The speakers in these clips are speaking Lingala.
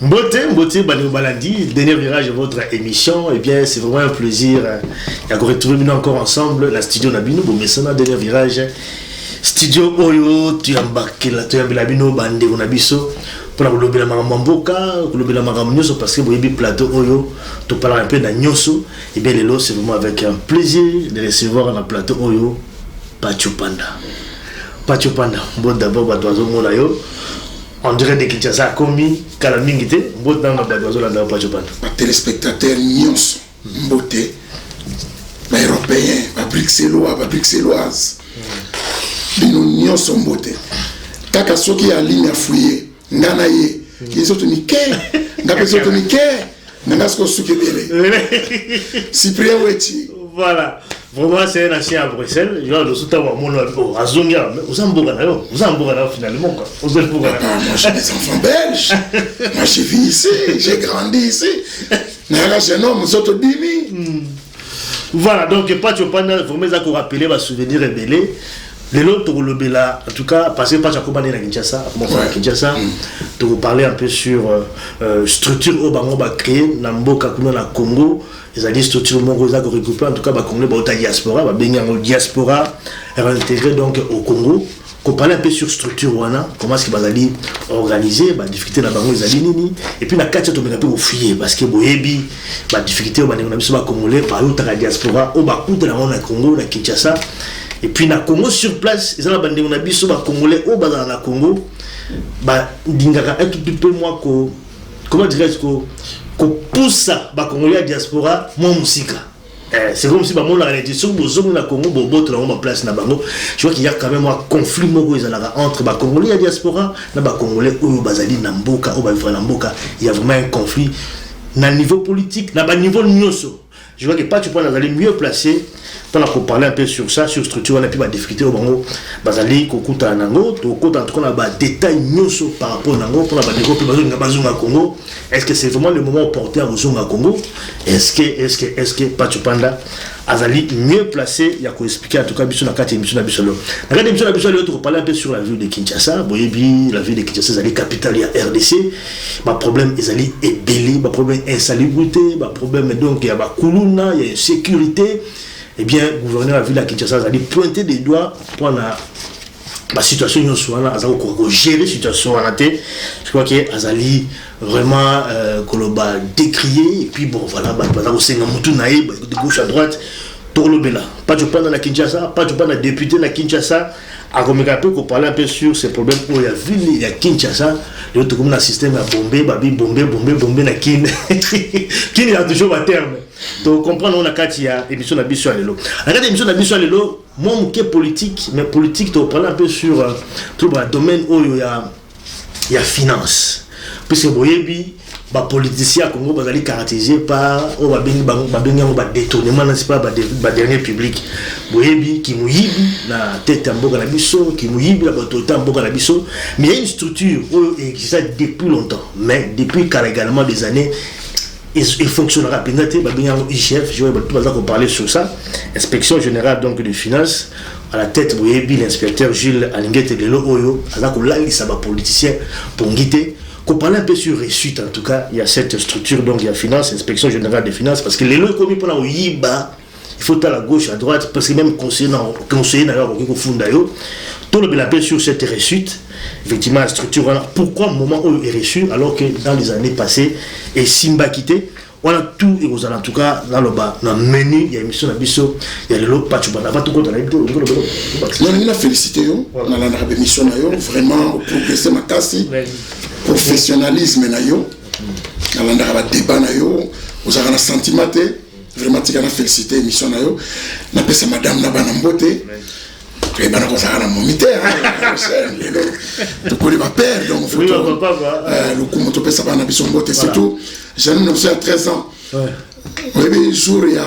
Mbote, Bani Balandi, dernier virage de votre émission. Et bien, c'est vraiment un plaisir de retrouver encore ensemble la studio Nabino. Bon, mais c'est un dernier virage. Studio Oyo, tu as embarqué là, tu as mis la bino, bande, on a biso. Pour la lobby la maramboka, lobby la maramnyoso, parce que vous avez plateau Oyo, tu parles un peu d'Agnoso. Et bien, les lots, c'est vraiment avec un plaisir de recevoir dans le plateau Oyo, Pacho Panda. Pacho Panda, bon d'abord, Badoazo Molayo. On dirait des Kinshasa commis, Kalamingité, bon dans la Badoazo là, Pacho Panda. Téléspectateurs, Nyons, Mbote, Européens, Bruxellois, Bruxelloises. Bino Nyons, Mbote. Kaka soki ya ligne à fouiller, Nanaye, qui sont niqués, Naka sont niqués, Nanasko Soukebele. Cyprien Weti. Voilà. Vraiment, c'est un ancien à Bruxelles. Genre, le soutien à mon Azonga. Vous en bourrez finalement. Vous en bourrez. Moi, j'ai des enfants belges. Moi, j'ai vécu ici. J'ai grandi ici. Nara, j'ai un homme, nous autres dimi. Voilà, donc, Pacho Panda, vraiment, ça qu'on rappelle, va souvenir rebelle. Les autres, en tout cas, parce que Pacho Panda est à Kinshasa, tu vous parler un peu sur structure au Bango créé dans le Congo. Les alliés structurent mon réseau regroupé en tout cas Congolais la diaspora, la diaspora réintégré donc au Congo. Qu'on parle un peu sur structure wana, comment est-ce que bazali organiser, ba difficulté na bango ezali nini et puis na kati to mena pe ofuyer parce que boyebi ba difficulté au bango na biso ba Congolais par la diaspora au ba kuta na Congo na Kinshasa et puis na Congo sur place ezala bango na biso ba Congolais au bazala na Congo ba dingaka un tout petit peu moi ko comment dirais-je ko pousse ba Congolais diaspora moi musika. C'est comme si bah mon la réalité sur besoin na Congo bobo to na place na bango. Je vois qu'il y a quand même un conflit moko ezalaka entre ba Congolais diaspora na ba Congolais oyo bazali na mboka ou ba vivre na mboka. Il y a vraiment un conflit na niveau politique, na ba niveau nyonso. Je vois que pas tu peux aller mieux placé pour parler un peu sur ça, sur structure, on a pu difficulté au bango, bazali kokuta nango, to kota en tout cas na détail nyonso par rapport nango pour la développer bazunga Congo. Est-ce que c'est vraiment le moment opportun à Bazunga Congo? Est-ce que Pacho Panda azali mieux placé, il y a qu'à expliquer en tout cas biso na kati émission na biso lo. Na kati émission na biso lo to parler un peu sur la ville de Kinshasa, boyebi la ville de Kinshasa ezali capitale ya RDC. Ma problème ezali ebeli, ma problème insalubrité, ma problème donc il y a ba kuluna, il y a une sécurité. Eh bien, le gouverneur de la ville de Kinshasa a dit pointer des doigts pour la situation pour gérer la situation. Je crois que Azali vraiment décrié et puis bon voilà, de gauche à droite, pour le Bela. Pas de plan dans la Kinshasa, pas de plan de député dans la Kinshasa. À qu'on parle un peu sur ces problèmes où il y a ville, il y a Kinshasa, l'autre comme un système à bomber, na kin. Kin il a toujours un terme. Donc comprendre on a quand il y a émission d'ambition à l'élo. Avec l'émission d'ambition à l'élo, moi mon politique, mais politique tu parler un peu sur tout le domaine où il y a finance. Puisque boyebi ba politicien Congo bazali caractérisé par on va détournement n'est pas ba dernier public boyebi qui mouyibi la tête en boka na biso qui mouyibi la autorité en boka na biso mais il y a une structure où il existe depuis longtemps mais depuis également des années il fonctionnera bien IGF je vais tout parler sur ça inspection générale donc des finances à la tête boyebi l'inspecteur Jules Alingete de l'Oyo azako lalisa ba politicien pour guider. Qu'on parle un peu sur réussite, en tout cas, il y a cette structure, donc il y a finance, inspection générale des finances, parce que les lois commis pour la Yiba, il faut à la gauche, à droite, parce que même conseiller d'ailleurs, au fond d'ailleurs, tout le bien sur cette réussite, effectivement, la structure, pourquoi le moment où il est reçu, alors que dans les années passées, et Simba quitté, on a tout, et vous allez en tout cas, dans le bas, dans le menu, il y a une émission d'Abisso, il y a le lot, pas de pas tout compte, on a félicité, on a la émission, vraiment, progresser ma casse. Professionnalisme na yo alanda ba débat na yo vous avez un sentiment vraiment tu as félicité émission na yo na pesa madame na bana mbote et bana ko ça na momité to ko li ba père donc faut le coup to pesa bana biso mbote c'est tout j'ai nous à 13 ans oui bien jour il y a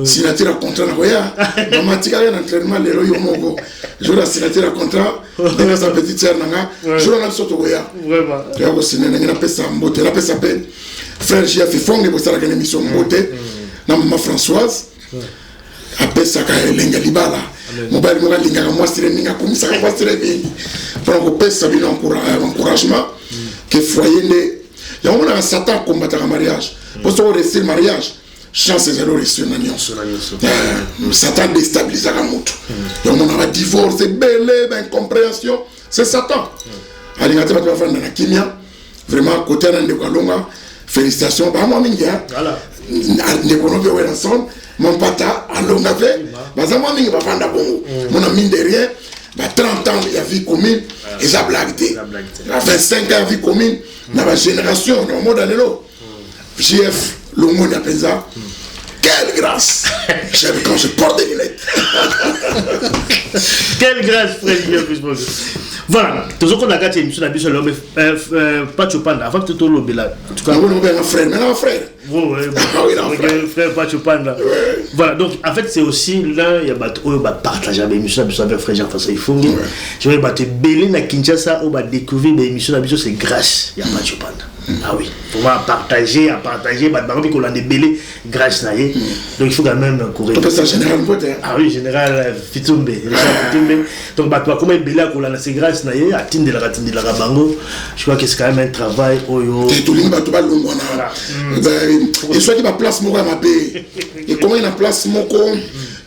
signature à contrat na koya maman tika na entraînement le yo moko jour la signature à contrat dans sa petite sœur nanga jour na soto koya vraiment ya ko sinena ngina pesa mbote la pesa peine frère j'ai fait fond de ça la émission mbote na maman Françoise a pesa ka lenga libala mobile mo linga moi style ninga comme ça va style bien pour ko pesa bien encouragement que foyer Il y a un Satan combattre un mariage. Pour ça, rester le mariage, chance c'est zéro rester une alliance. Satan déstabilise la moto. Il y a un divorce, belle, incompréhension. C'est Satan. Allez, tu vas faire dans la kimia. Vraiment, côté de Kalonga, félicitations. Bah, moi, minga. Voilà. Mon pata, à longue avec. Bah, ça, moi, minga, va faire d'abord. Mon ami derrière. 30 ans, il y a vie commune, et ça blague. Il y a 25 ans, il y a vie commune, dans la génération, dans le monde d'Alélo. JF, le monde a pensé, quelle grâce! J'aime quand je porte des lunettes. Quelle grâce, frère JF. Voilà, tout ce qu'on a gâté, monsieur Nabi, pas Chopanda, avant que tu te l'obé là. En tout cas, on a un frère, mais un frère. Oui, frère, pas Chopanda. Voilà, donc en fait, c'est aussi là, il y a partager avec monsieur Nabi avec frère Jean-François Ifongi. Je vais battre Belé na Kinshasa, on va découvrir, mais monsieur Nabi, c'est grâce, il n'y a pas Chopanda. Ah oui, pour moi partager, qu'on a des belés grâce à donc il faut quand même courir. Tu ça général peut-être. Ah oui, général Fitumbe. Donc toi comment belé qu'on a c'est grâce à atteindre la bango. Je crois que c'est quand même un travail oyo. Et tout le monde va long et soit qui va place moi ma paix. Et comment il a place moko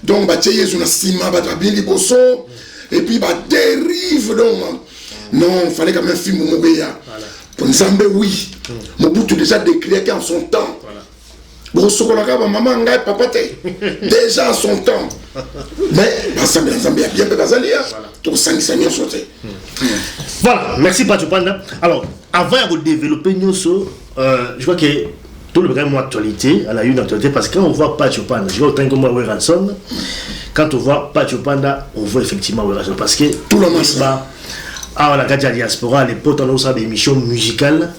donc bah tiens une ciment va bien liboso et puis bah dérive donc. Non, il fallait quand même film Mobeya. Pour Nzambe, oui. Mon bout déjà déclaré en son temps. Bon, ce qu'on a maman, papa, déjà en son temps. Mais, Nzambe a bien fait tout 500 000 sautés. Voilà, merci Pachopanda. Alors, avant de développer Nyoso, je crois que tout le programme actualité, elle a eu une actualité parce que quand on voit Pachopanda, je vois autant que moi, Ransom, quand on voit Pachopanda, on voit effectivement Ransom parce que tout le monde. Ah, la Gadia Diaspora, les potes, on a des émissions musicales.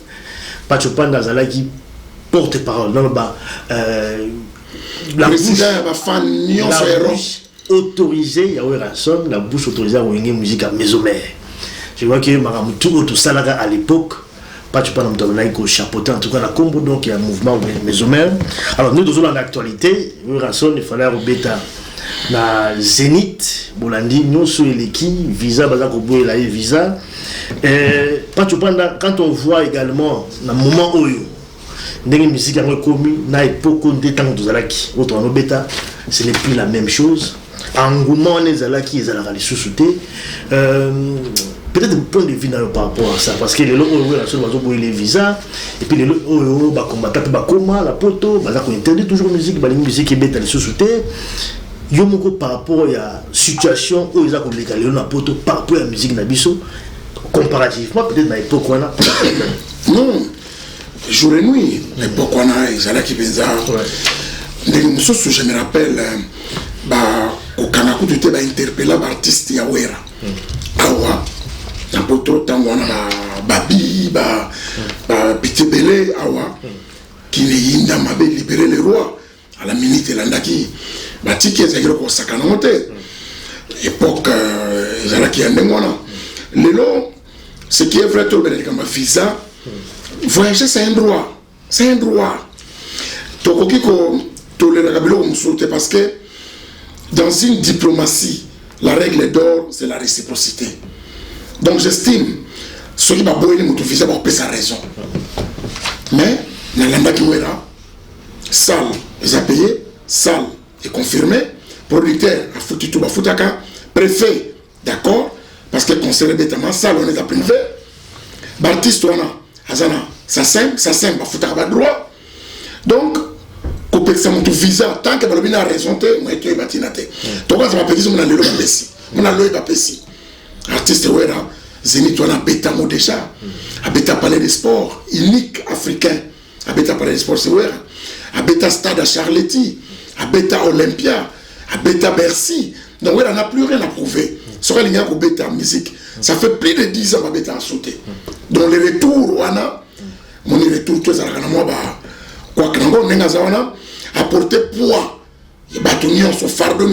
Pachopanda Zala qui porte-parole. Non, la bouche autorisée, il y a Ransom, la bouche autorisée à une musique à Mésomère. Je vois que Maramutu, tout ça à l'époque, Pachopanda Moutabanaïko chapeauté, en tout cas, la combo, donc il y a un mouvement Mésomère. Alors, nous, dans l'actualité, Ransom, il fallait bêta. Na Zénith, Bolandi, Nyonso Eleki, visa, Bazako Boelaï, visa. Pachopanda, quand on voit également, dans le moment où les musiques ont commis, na époque de temps de Zalaki, autre en bêta, ce n'est plus la même chose. Engouement, les Zalaki, ils allaient sous-souter. Peut-être un point de vue par rapport à ça, parce que les lots où les visas, et puis les lots où la poto, Bazako interdit toujours musique, la musique est bête à les sous-souter. Yomoko par rapport à la situation où ils ont communiqué par rapport à la musique Nabiso, comparativement peut-être dans l'époque où on a. Non, jour et nuit, l'époque où on a, ils allaient qui pensaient. Je me rappelle, au Kanakou, tu t'es interpellé par l'artiste Yawera. Awa, dans le temps où on a Babi, Pité Belé, Awa, qui n'est libéré les rois à la minute Landaki. Batiki est agréable pour sakana monter. Époque, ils allaient qui est le long, ce qui est vrai, tout le monde comme visa. Voyager, c'est un droit. C'est un droit. Parce que dans une diplomatie, la règle d'or, c'est la réciprocité. Donc j'estime, ceux qui m'ont boyé mon visa vont payer sa raison. Mais, dans l'anda qui est là, sale, ils ont payé, sale. Et confirmé, producteur a foutu tout, préfet, d'accord, parce que conseiller d'état ça, on est à privé. Baptiste, on a, Azana, ça sème, va foutre à droit. Donc, couper ça, mon visa, tant que vous a raison, moi, tu es batinate. Donc, ça va pédir, on a le lot pessi. On a le lot pessi. Artiste, ouais, Zénith, on a bêta mot déjà. A bêta palais des sports, unique africain. A bêta palais des sports, c'est ouais. A bêta stade à Charletti. À Beta Olympia, à Beta Bercy. Donc, on n'a plus rien à prouver. Sur les liens pour Beta musique, ça fait plus de 10 ans à Beta à sauter. Donc, le retour, on a, mon retour, tout ça, quoi que on a apporté poids. Les bâtonnons sont fardeaux,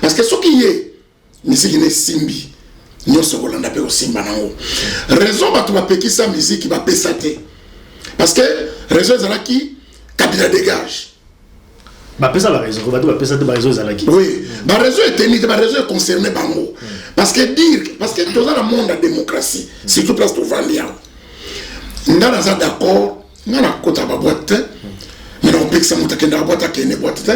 parce que ce qui est, musique est Simbi. Nous sommes en appel au Simba. Raison, tu vas payer sa musique, il va payer sa tête. Parce que, raison, c'est là qui, Kabila dégage. Ça la raison, on va dire ça de raison Zalaki. Oui, ma raison est tenue, ma raison est concernée par moi. Parce que dans le monde de la démocratie, surtout place de Vandia, ngana za d'accord ngana kota ba boîte mais on peut que ça monte que na boîte que ne boîte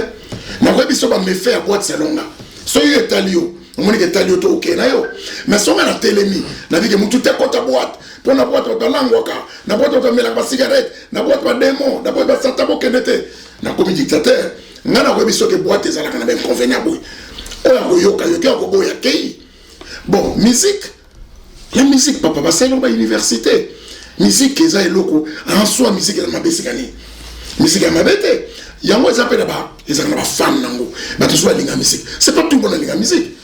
na ko biso ba me faire boîte selonga so yo etalio on moni que etalio to OK na yo mais so ngana telemi na bi que mutu te kota boîte pour na boîte to langwaka na boîte to mela ba cigarette na boîte ba démon na boîte ba satabo kenete na comme dictateur ngana ko biso que boîte za la kana ben convenable o yo ka yo ko boya kei bon musique la musique papa ba c'est l'université université musique eza eloko en soi musique la mabesikani musique ya mabete yango ezapela ba ezaka na fan nango ba to soit linga musique c'est pas tout le monde linga musique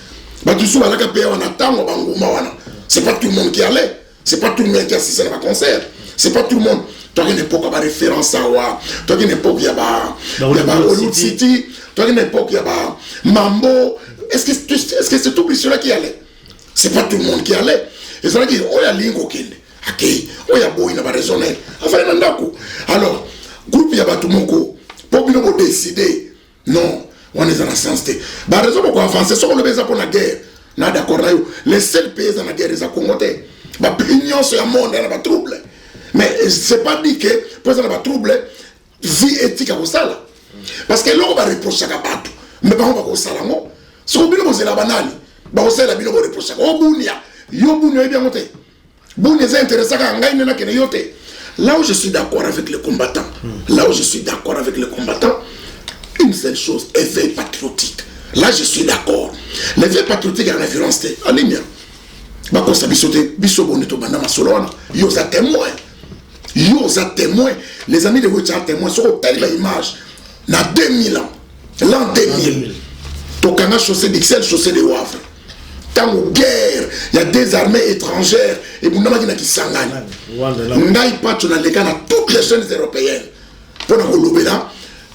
ba to soit la ka pe wana tango banguma wana c'est pas tout le monde qui allait c'est pas tout le monde qui assistait à un concert c'est pas tout le monde toi une époque ba référence à wa toi une époque ya ba Hollywood City toi une époque ya ba Mambo est-ce que c'est tout cela qui allait c'est pas tout le monde qui allait et ça dit oh ya lingo kende akei oya boy na ba raisonner afin na ndako alors groupe ya batu moko pour bino bo décider non on est dans la sensité ba raison pour avancer so le beza pour la guerre na d'accord là les seuls pays dans la guerre les a congoté ba union sur le monde na ba trouble mais c'est pas dit que pour ça na ba trouble vie éthique à ça parce que l'on va reprocher à batu mais ba on va ko sala ngo so bino bo zela banali ba o sala bino bo reprocher o bunia yo bunia bien monté. Bon, les intéressants, là où je suis d'accord avec les combattants, une seule chose, éveil patriotique. Là, je suis d'accord. L'éveil patriotique est en référence à l'Imia. Les amis de Witcher témoins sont au l'image. Dans 2000 ans, l'an 2000, Tokanga chaussée d'Ixelles, chaussée de Wavre. Tant aux guerres, il y a des armées étrangères et vous n'avez pas qui s'engagent. N'aille pas dans les cas à toutes les jeunes européennes. Pour nous là,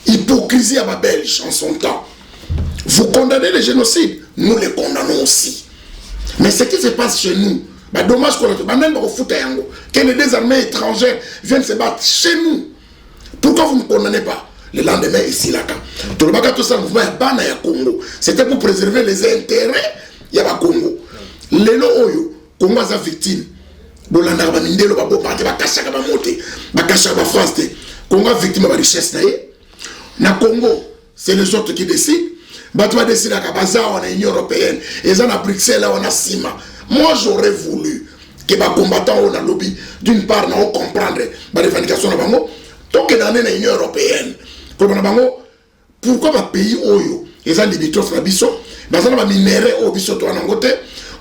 hypocrisie à ma Belge en son temps. Vous condamnez le génocide, nous les condamnons aussi. Mais ce qui se passe chez nous, bah dommage qu'on que les deux armées étrangères viennent se battre chez nous. Pourquoi vous ne condamnez pas? Le lendemain ici là, tout le monde tout ça mouvement à Congo. C'était pour préserver les intérêts. Il y a Congo. Les Oyo, Congo est victime. Bolanda ba mindelo ba bombarder ba kashaka ba moté, ba kashaka ba France. Congo est victime de la richesse na Congo, c'est les autres qui décident. Ba toi décider à Kabaza on est Union européenne et ça na Bruxelles on a Sima. Moi j'aurais voulu que ba combattants on a lobby d'une part na comprendre ba revendication na bango, tant que dans l'Union européenne. Pourquoi ba pays Oyo, et ça limitrophes na biso bazana ba minéraux au biso to anangote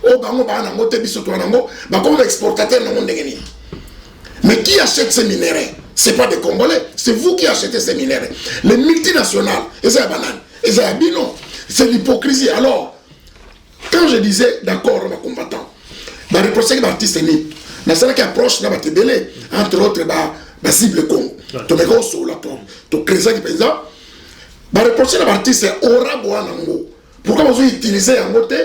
o bango ba anangote biso to anango ba comme exportateur na monde ngeni. Mais qui achète ces minéraux? C'est pas des Congolais, c'est vous qui achetez ces minéraux. Les multinationales, et c'est la banane, et c'est la bino, c'est l'hypocrisie. Alors, quand je disais d'accord ma combattant, ba reprocher l'artiste ni na sala qui approche na ba tebele entre autres ba cible Congo. To me goso la to créer qui pensa ba reprocher l'artiste aura boanango. Pourquoi vous utilisez un côté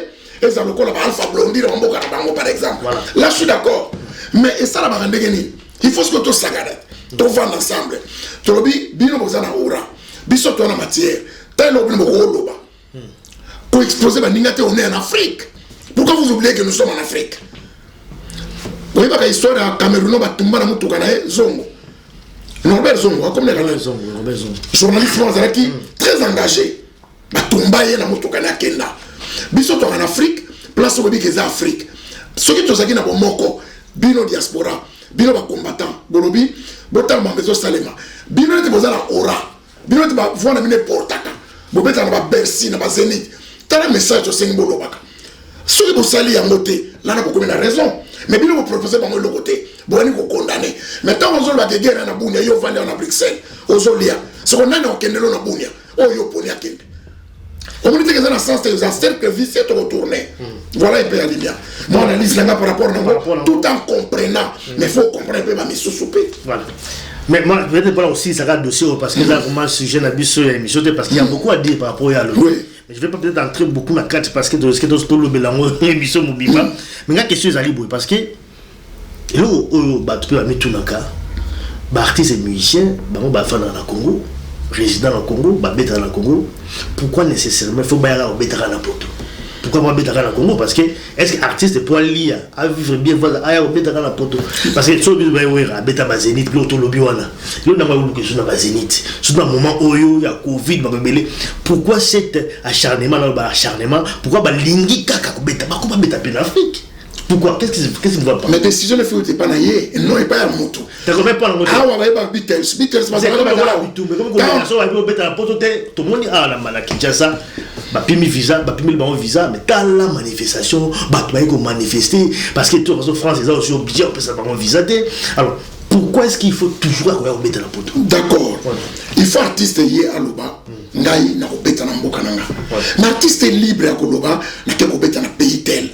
et ça le colle à Alpha Blondie dans Mboka Bango par exemple. Voilà. Là je suis d'accord. Mais et ça la barandegeni. Il faut que tout s'agarde. Tout va ensemble. Trobi bino bozana ora. Biso to na matière. Tel obli mo loba. Pour exposer ba ningate on est en Afrique. Pourquoi vous oubliez que nous sommes en Afrique? Vous voyez pas l'histoire à Cameroun ba tumba na mutuka na Zongo. Norbert Zongo comme les Zongo. Journaliste français qui très engagé. Batumbaye na mutuka na kenda biso to en Afrique place au biké za Afrique ce qui tozaki na bomoko bino diaspora bino ba combattant bolobi botam mambezo salema bino te bozana ora bino te ba vona mine portaka bobeta na ba Bercy na ba Zénith tala message au sengi bolobaka ce qui bosali ya moté là na beaucoup na raison mais bino vous proposez bango le côté boni ko condamner maintenant on zolo ba guerre na bunia yo vandi na Bruxelles ozolia ce qu'on a na okendelo na bunia o yo poni akende. Communauté qui est dans le sens de un cercle vicieux de retourner. Voilà un peu la lumière. Moi, on analyse là par rapport à tout en comprenant. Mais il faut comprendre un peu ma mission soupée. Voilà. Mais moi, je vais pas aussi ça garde dossier parce que là, comment sujet n'a sur l'émission parce qu'il y a beaucoup à dire par rapport à l'autre. Mais je vais pas peut-être entrer beaucoup dans la carte parce que dans ce qui est dans le bélango, l'émission mobile. Mais la question est à l'iboué parce que là, tu peux mettre tout dans le cas. Artistes et musiciens, bah, fan dans le Congo. Résident au Congo, bêta dans le Congo, pourquoi nécessairement il faut bailler au bêta dans Poto? pourquoi moi bêta dans Congo parce que est-ce que artiste pour lire à vivre bien voilà à bêta dans la poto parce que so bi ba bêta ba zénith l'auto lobby wana yo na maulu que sur na zénith sur un moment oyo ya covid ba belé pourquoi cet acharnement là ba acharnement pourquoi ba lingi kaka ko bêta ba ko ba bêta en Afrique. Pourquoi? Qu'est-ce qui ne va pas? Mais décision ne fait pas naïe, non et pas à moto. T'as combien pas la moto? Ah ouais, bah Beatles, parce que voilà tout, mais comme on a bêta la poto tout le monde ah la malaki ça, bah pimi visa, bah pimi le visa, mais t'as la manifestation, bah tu vas y manifester parce que tout en France ils ont aussi obligé on peut ça par visa. Alors pourquoi est-ce qu'il faut toujours avoir bêta la poto? D'accord. Il faut artiste yé à l'oba, ngai na bêta na mboka nanga. Mais artiste libre à koloba, na ke bêta na pays tel.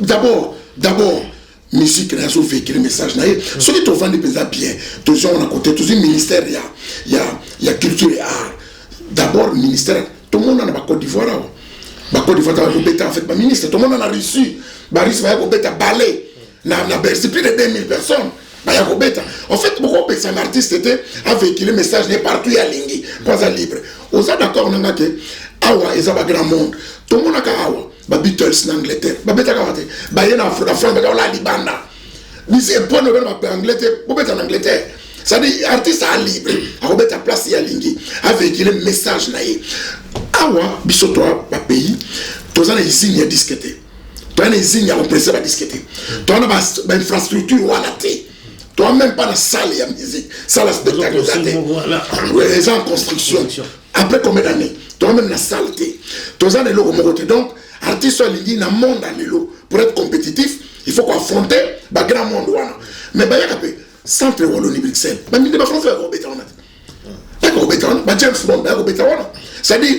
D'abord, musique, il faut véhiculer le message. Ce qui te vend des bien, tous gens à côté, tous les ministères, il y a culture et art. D'abord, ministère, tout le monde en a Côte d'Ivoire. Côte d'Ivoire, avec le ministre, tout le monde en a reçu. Baris va y avoir ballet. C'est plus de 2000 personnes. En fait, pourquoi un artiste était à véhiculer le message partout à Lingui, pas à libre. On est d'accord, on a que Awa, ils ont un grand monde. Tout le monde a Awa. Ba Beatles en Angleterre, ba beta kawate, ba yena France, ba la libanda. Ni c'est bon nouvelle en Angleterre, bo beta en Angleterre. Ça dit artiste à libre, a beta place ya lingi, avec le message naïe. Awa biso toi ba pays, tous en usine ya disqueté. Toi en usine ya compresseur à disqueté. Toi en ba infrastructure wala té. Toi même pas la salle ya musique, salle spectacle les gens en construction. Après combien d'années? Toi même la salle té. Toi en logo mokoté donc artiste ligne dans le monde pour être compétitif, il faut qu'on affronte le grand monde. Mais il y a un centre Wallonie Bruxelles. Mais il y a des Français qui ont été James Bond, c'est-à-dire,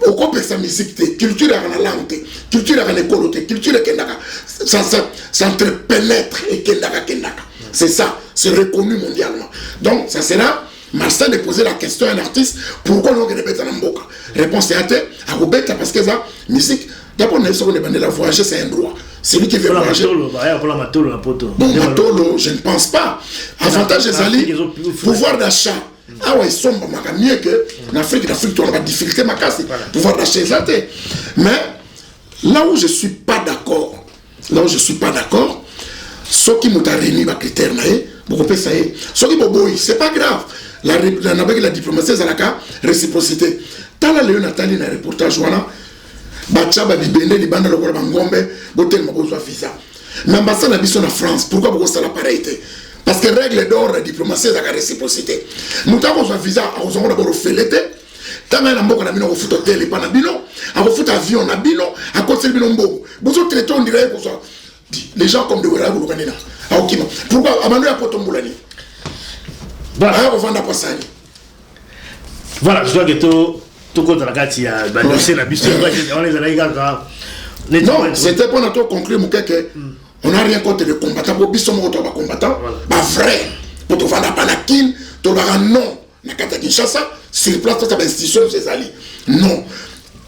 au complexe de musique, culture à la langue, culture à l'école, culture à s'entrepénètre et kendaka. C'est ça, c'est reconnu mondialement. Donc, ça sera Marcel de poser la question à un artiste pourquoi nous avons été en Mboka. Réponse est à Robert parce que ça, musique. D'abord, la voyager, c'est un droit. C'est lui qui veut voyager. Bon, Matolo, je ne pense pas. Avantage des alliés, pouvoir d'achat. Ah ouais, ils sont mieux que l'Afrique. L'Afrique, on a des difficultés, pouvoir d'achat exalté. Mais là où je ne suis pas d'accord, ceux qui m'ont réuni les critères, ceux qui m'ont dit, c'est pas grave. La diplomatie, c'est la réciprocité. Tala Léon Nathalie, dans le reportage, Bacha Babibende, les bandes de la Bangombe, Botel Mabozo visa. Mais ambassade d'ambition en France, pourquoi vous avez la pareilité? Parce que règle d'or, la diplomatie, c'est la réciprocité. Nous avons un visa, nous avons d'abord fait l'été. Tant que nous avons fait hôtel et pas nabino, nous avons fait avion nabino, à côté de Binombo. Vous avez traité, on dirait, les gens comme de Werago, le Canada. Pourquoi Amandou a Potomboulani? Voilà, on va passer. Voilà, je dois que tout contre la carte, il y a dossier la bise, on les a eu. Non, c'était pour nous conclure, on n'a rien contre les combattants, pour biso mo to ba combattant, ba vrai, pour te vendre panakin, to ba non, na kata Kinshasa, sur place toute institution ces alliés. Non.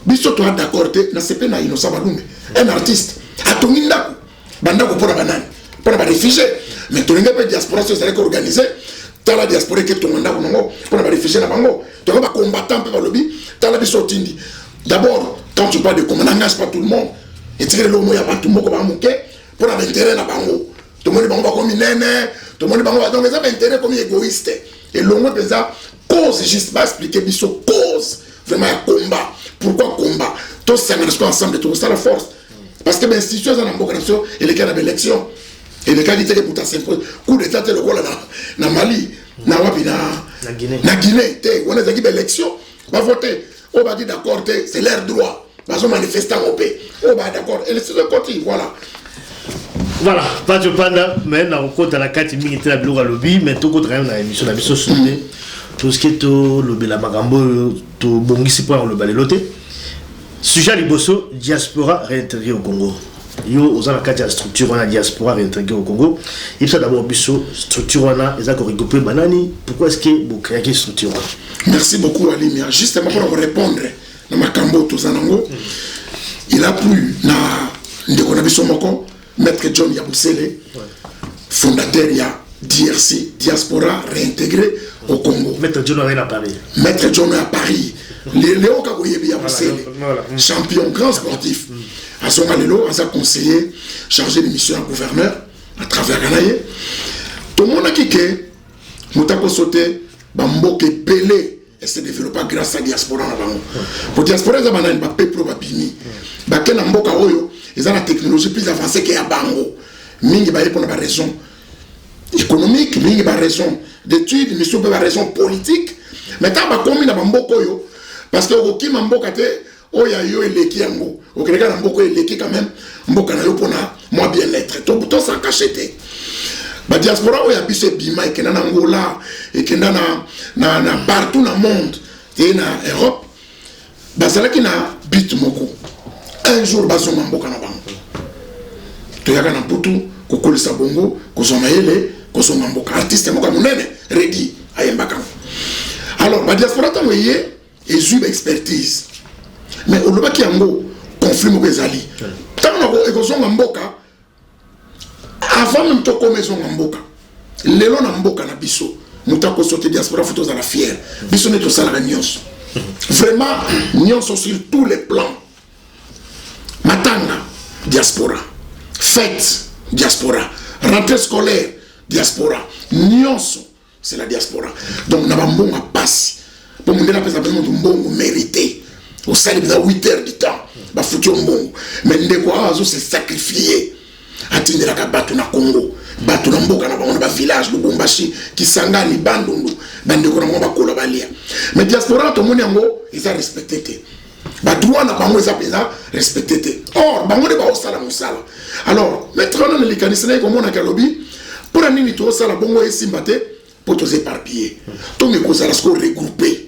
Biso to d'accord te na CP na Innocent Balume, un artiste, atonginda banda ko pour banane, pour ba réfugié, mais to nga pe diaspora ces alliés organisé. La diaspora qui est tout le monde pour les réfugiés na bango tu vas combattant pour le lobby t'as la bisotindi d'abord quand tu parles de comment n'engage pas tout le monde et tirer le mot ya pas tout le monde comme manquer pour l'intérêt na bango tout le monde bango comme nene tout le monde bango donc les intérêts comme égoïste et le mot déjà cause juste pas expliquer biso cause vraiment combat pourquoi combat tous s'engagent ensemble tout ça la force parce que l'institution en ambokanation et les cas d'élection et les qualités que pour ta s'impose coup d'état le rôle na Mali na wapi na Guinée on a des élections va voter on va dire d'accord c'est leur droit va se manifester en paix on va d'accord et c'est le côté voilà pas de panda mais na compte à la carte militaire la biloga lobby mais tout contre na émission la biso soudé tout ce qui est to lobby la magambo to bongisi pour le baleloté sujet liboso diaspora réintégrée au Congo. Yo aux la carte structure on a diaspora réintégrée au Congo il faut d'abord biso structure on a ils ont regroupé banani pourquoi est-ce que vous créez une structure? Merci beaucoup Alimia justement pour répondre na makambo to zanango il a plu na ndeko na biso moko maître John Yabusele fondateur ya DRC diaspora réintégrée au Congo. Maître John est à Paris. Maître John est à Paris Léo Kagoyebi champion grand sportif. À son moment, on a conseiller chargé de mission à gouverneur à travers Ganaye. Tout le monde a quitté, Moutako sauté, Bamboke Pelé, et se développa grâce à la diaspora. Pour la diaspora, il y a un peuple babini. Baken Mboka Oyo, ils ont la technologie plus avancée que Bango. Mingi ba pour la raison économique, mingi ba raison d'études, mais surtout ba raison politique. Mais tant ba combien na Mboka Oyo, parce que Roki Mboka te Oya yo eleki yango. Au Kenya Mboka eleki quand même. Mboka na yo pona moi bien-être. Tout bouton sans cacheté. La diaspora oya bise bima et kena na Angola et kena na partout dans le monde et na Europe. Basala ki na bit moko. Un jour baso Mboka na bango. To yaka na putu ko kolisa bongo ko somayele ko songa Mboka artiste Mboka munene ready ayembaka. Alors la diaspora ta moye ezui expertise. Mais au loba ki yango conflit moko ezali. Tant na ko songa Mboka avant même to comme son Mboka. Lelo na Mboka na biso mutako sote diaspora photo za la fière. Biso ne to sala nyonso. Vraiment nyonso sur tous les plans. Matanga diaspora. Fête diaspora. Rentrée scolaire diaspora. Nyonso c'est la diaspora. Donc na bambonga passe. Pour mon délai pesa vraiment mbongo mérité. Au salaire de 8 heures du temps. Ba foutu mbongo. Mais ndeko azo se sacrifier. Atindela ka batu na Congo. Batu na Mboka na bango ba village Lubumbashi Kisangani Bandundu. Bandeko na bango ba kola balia. Mais diaspora to moni yango ils a respecté. Ba droit na bango ils a respecté. Or bango de ba osala musala. Alors maintenant les kanisana comme on a kalobi pour un nini to osala bongo esimbate pour tous éparpiller. To me kozala sko regrouper.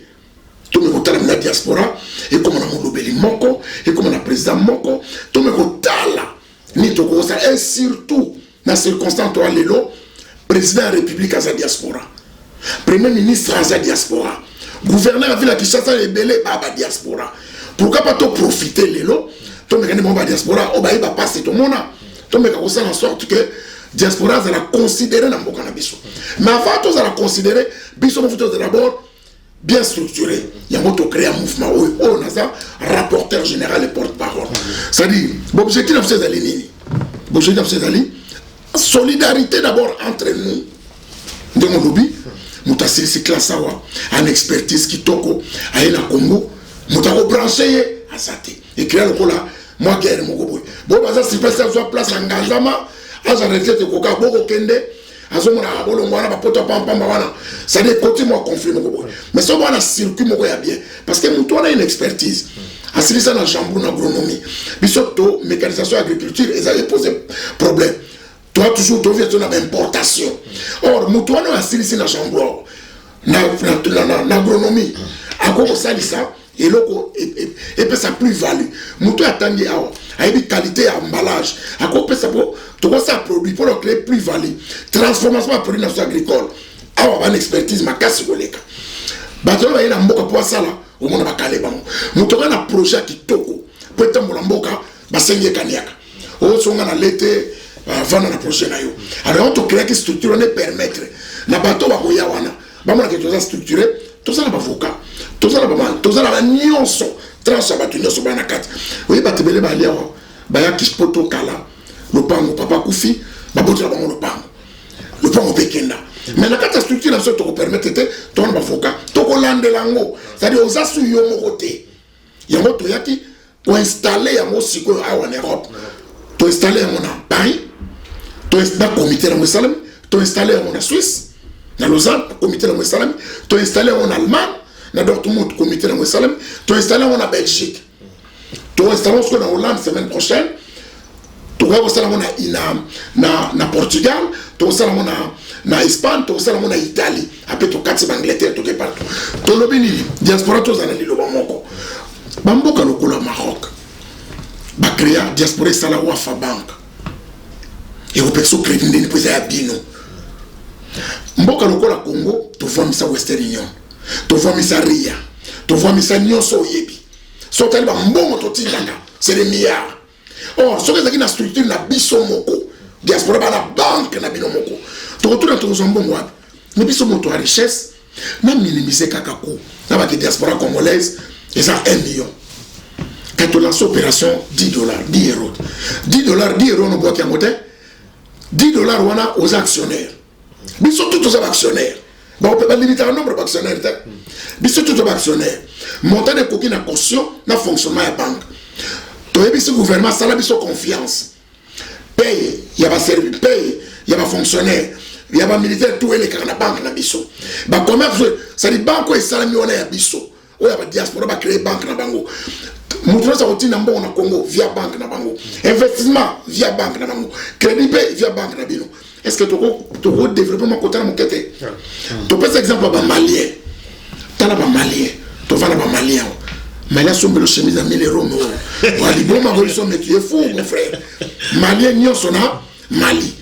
To me kotala na diaspora et comme on a molobeli moko et comme on a président moko to me kotala ni to kosa et surtout dans circonstance to alelo président de la République à sa diaspora. Premier ministre à sa diaspora. Gouverneur de la Kinshasa et belé à la diaspora. Pourquoi pas to profiter lelo to me gagner mon diaspora o ba iba passer to mona to me ka en sorte que diaspora ça la considérer dans Mboka na biso. Mais avant to ça la considérer biso mo futo d'abord bien structuré. Il y a un créer un mouvement où on a ça rapporteur général et porte-parole. C'est-à-dire l'objectif de ces alliés, l'objectif de ces alliés, solidarité d'abord entre nous. De mon lobby, nous avons ces classes en expertise qui toko à la Congo, nous avons branché à Saté. Et créer le là, moi guerre mon gobo. Bon, ça c'est pas ça place en Gazama, à la retraite Koka Boko Kende. Azomona bolongwana ba poto pam wana ça des côté moi conflit moko mais ça wana circuit moko ya bien parce que mutu on a une expertise asili ça na chambre na agronomie bisoto mécanisation agriculture ils avaient posé problème toi toujours tu viens de importation or mutu on a asili ça na chambre na agronomie akoko salisa et loko et peut ça plus value mutu atangi awa aibi qualité à emballage akoko peut ça pour tout ça produit pour créer plus value transformation à produit agricole awa une expertise makasi koleka bato ba ina mboka pour ça là au monde ba kale bango mutu na projet qui toko pour tambola mboka ba senge kaniaka o songa na l'été vana na projet na yo alors on to créer qui structure ne permettre na bato ba koya wana ba mona que tout ça structuré tout ça na ba voka tout ça na ba tout ça na ba nyonso tranche ba nyonso ba na kati oui ba tebele ba lia ba ya kispoto kala le pango papa Koufi ba botra ba le pango pekenda mais la carte structure ça te permet de ton ba voka to ko landelango c'est-à-dire aux asu yo mo côté yango to yaki pour installer yango siko en Europe to installer en Paris to installer comité en Salem to installer en Suisse dans Lausanne comité en Salem to installer en Allemagne dans Dortmund comité en Salem to installer en Belgique to installer en Hollande semaine prochaine to va aussi na Portugal to aussi na Espagne to aussi na Italie après to quatre Angleterre to partout to lobini diaspora to zana lilo bamoko bamboka lokola Maroc ba créer diaspora sala wa fa banque et au perso crédit ndeni poza ya bino mboka lokola Congo to voit misa Western Union to voit misa Ria to voit misa nyonso yebi so tali ba mbongo to tindaka c'est des milliards. Or, ce qui est la structure na biso moko, diaspora ba la banque na bino moko. Tu retournes dans ton bon mais biso moto à richesse, même minimiser kakako. Na ba diaspora congolaise, Et ça, 1 million. Quand on lance l'opération, $10, 10 euros. $10, 10 euros, on voit qu'il y a un $10, on a aux actionnaires. Mais sont tous aux actionnaires. Bon, on peut pas limiter le nombre d'actionnaires. Mais sont tous aux actionnaires. Montant de coquilles na caution, na fonctionnement de la banque. Tu as vu ce gouvernement, ça a besoin de confiance. Paye, il y a pas service, paye, il y a pas fonctionnaire. Il y a pas militaire, tout est les cas dans la banque na biso. Bah comment ça dit banque et ça on a biso. Il y a pas diaspora va créer banque na bango. Moutro ça routine en bon na Congo via banque na bango. Investissement via banque na bango. Crédit pay via banque na bino. Est-ce que tu as développement côté na moquette? Tu peux exemple ba malien. Tu as ba malien. Tu vas ba malien. Malien sont le chemise à 1000 euros. Wali bon ma religion mais tu es fou mon frère. Malien nyo sona Mali.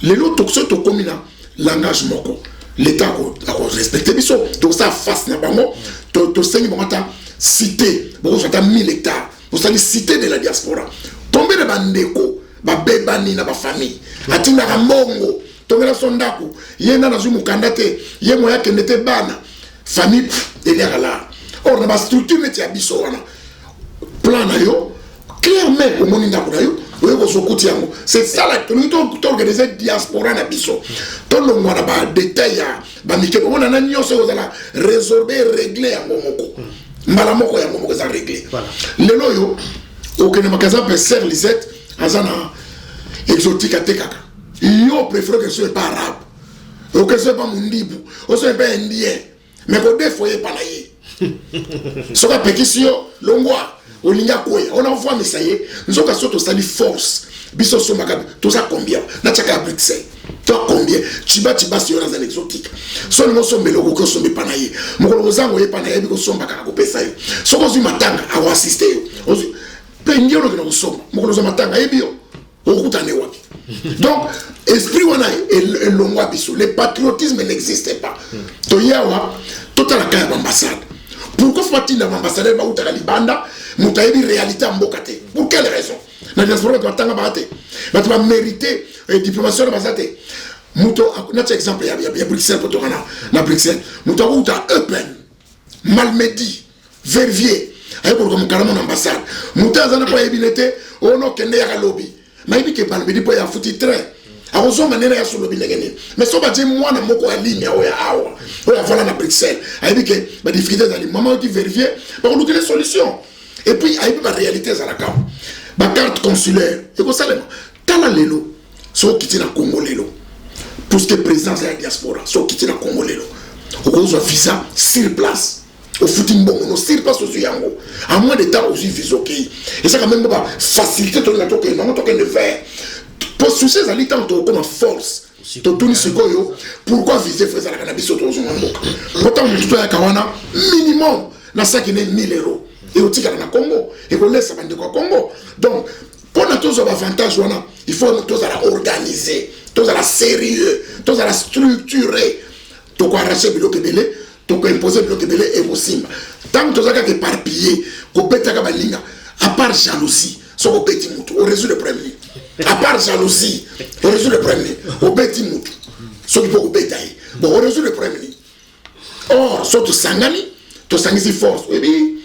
Les lots toxo to komina langage moko. L'État a respecté biso. Donc ça face na bango. To sengi bongata cité. Bon ça 1000 hectares. Vous allez cité de la diaspora. Tomber de bandeko, ba bebani na ba famille. Atinda ka mbongo. Tomber la sondako. Yena na zumu kandate. Ye moya kendete bana. Famille derrière là. Or na ba structure ne tia biso wana. Plan na yo clairement au monde ndako na yo. C'est ça là, nous avons organisé diaspora na biso. Tout le monde a ba détail ba mike on a nyo se ozala résorber régler ya momoko. Mbala moko ya momoko za régler. Lelo yo okene makaza pe ser lisette azana exotique atekaka. Yo préfère que ce soit pas arabe. Ou que ce soit pas mundibu, ou soit pas indien. Mais ko defoye pa na ye. Soka pétition longwa olinga koya on envoie messager nous avons surtout sali force biso somaka tout ça combien na chaka Bruxelles toi combien chiba sur un exotique so no so mbelo ko so mepanaye mokolo zango ye panaye biko somba ka ko pesa yo so ko matanga a assister yo pengi ono ko so mokolo zo matanga ye bio okutane wapi donc esprit wana et longwa biso le patriotisme n'existe pas to yawa total la ka ambassade. Pourquoi faut-il un ambassadeur ou à Libanda, moutaïbi réalité en bokate? Pour quelle raison? La diaspora doit t'en abattre. Mais tu vas mériter diplomatie de basate. Mouto, notre exemple, il y a Bruxelles pour toi, na Bruxelles. Mouto, où t'as Eupen, Malmedy, Verviers, avec pour comme carrément ambassade. Mouto, ça n'a pas ébilité, on a qu'un air à lobby. Mais il dit que Malmedy peut y avoir foutu train. Alors, on a un sur le billet. Mais si on va dire, moi, je suis en ligne, je vais aller à Bruxelles. Il dit que les difficultés dans les moments qui vérifient, on a des solutions. Et puis, il y a une réalité à la carte. La carte consulaire, et comme ça, dans la Lélo, ceux qui sont au Congo, Lélo, pour ce qui est président de la diaspora, ceux qui sont au Congo, Lélo, au Congo, visa sur place. Au footing bon, on sur place aussi, à moins de temps aussi, visa, ok. Et ça, quand même, va faciliter ton attaque, non, on ne faire. Pour soucier ça lit tant comme force to tuni sikoyo pourquoi viser faire ça la cannabis autour de mboka pourtant on doit kawana minimum na ça qui n'est 1000 euros et au tika na Congo et qu'on laisse bande quoi Congo donc pour nous tous avantage wana il faut nous tous à organiser tous à la sérieux tous à la structurer to ko arracher bloc belé to ko imposer bloc belé et possible tant que tous à éparpiller ko betaka balinga à part jalousie so ko petit mutu on résout le problème. À part jalousie, on résout le problème. Au petit moutou, ceux qui peuvent bétailler. Bon, on résout le problème. Or, surtout Sangani, tu Sangani force. Oui, oui.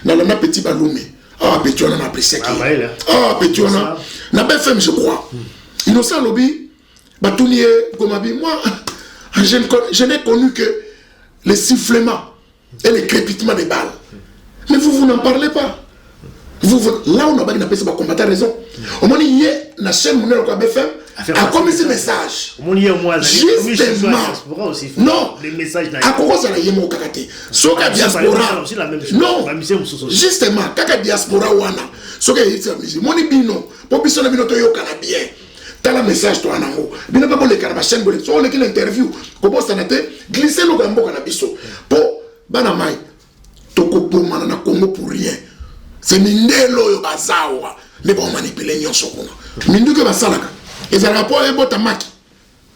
Dans le petit baloumé. Ah, petit on a apprécié. Ah, petit on a. N'a pas fait, je crois. Innocent lobby, Batounier, Gomabi, moi, je n'ai connu que les sifflements et les crépitements des balles. Mais vous n'en parlez pas. Là, on a pas de combattre à raison. Au moment où la chaîne Mounel BFM a commis ce message. Justement. Non. À quoi ça y est mon kakaté? Soka diaspora. Non. Justement, kaka diaspora wana. Soka yitamizi. Moni bino. Pour bisona bino to yo kana bien. T'as le message toi nango. Bino pas pour les carabas chaîne bolé. So on est l'interview. Comment ça n'a été glisser le gambo kana biso. Pour banamai. Toko pour manana Congo pour rien. C'est Mindelo yo bazawa. Les bons manipuler nyonso kuna. Minduke basalaka. Eza rapport e bota maki.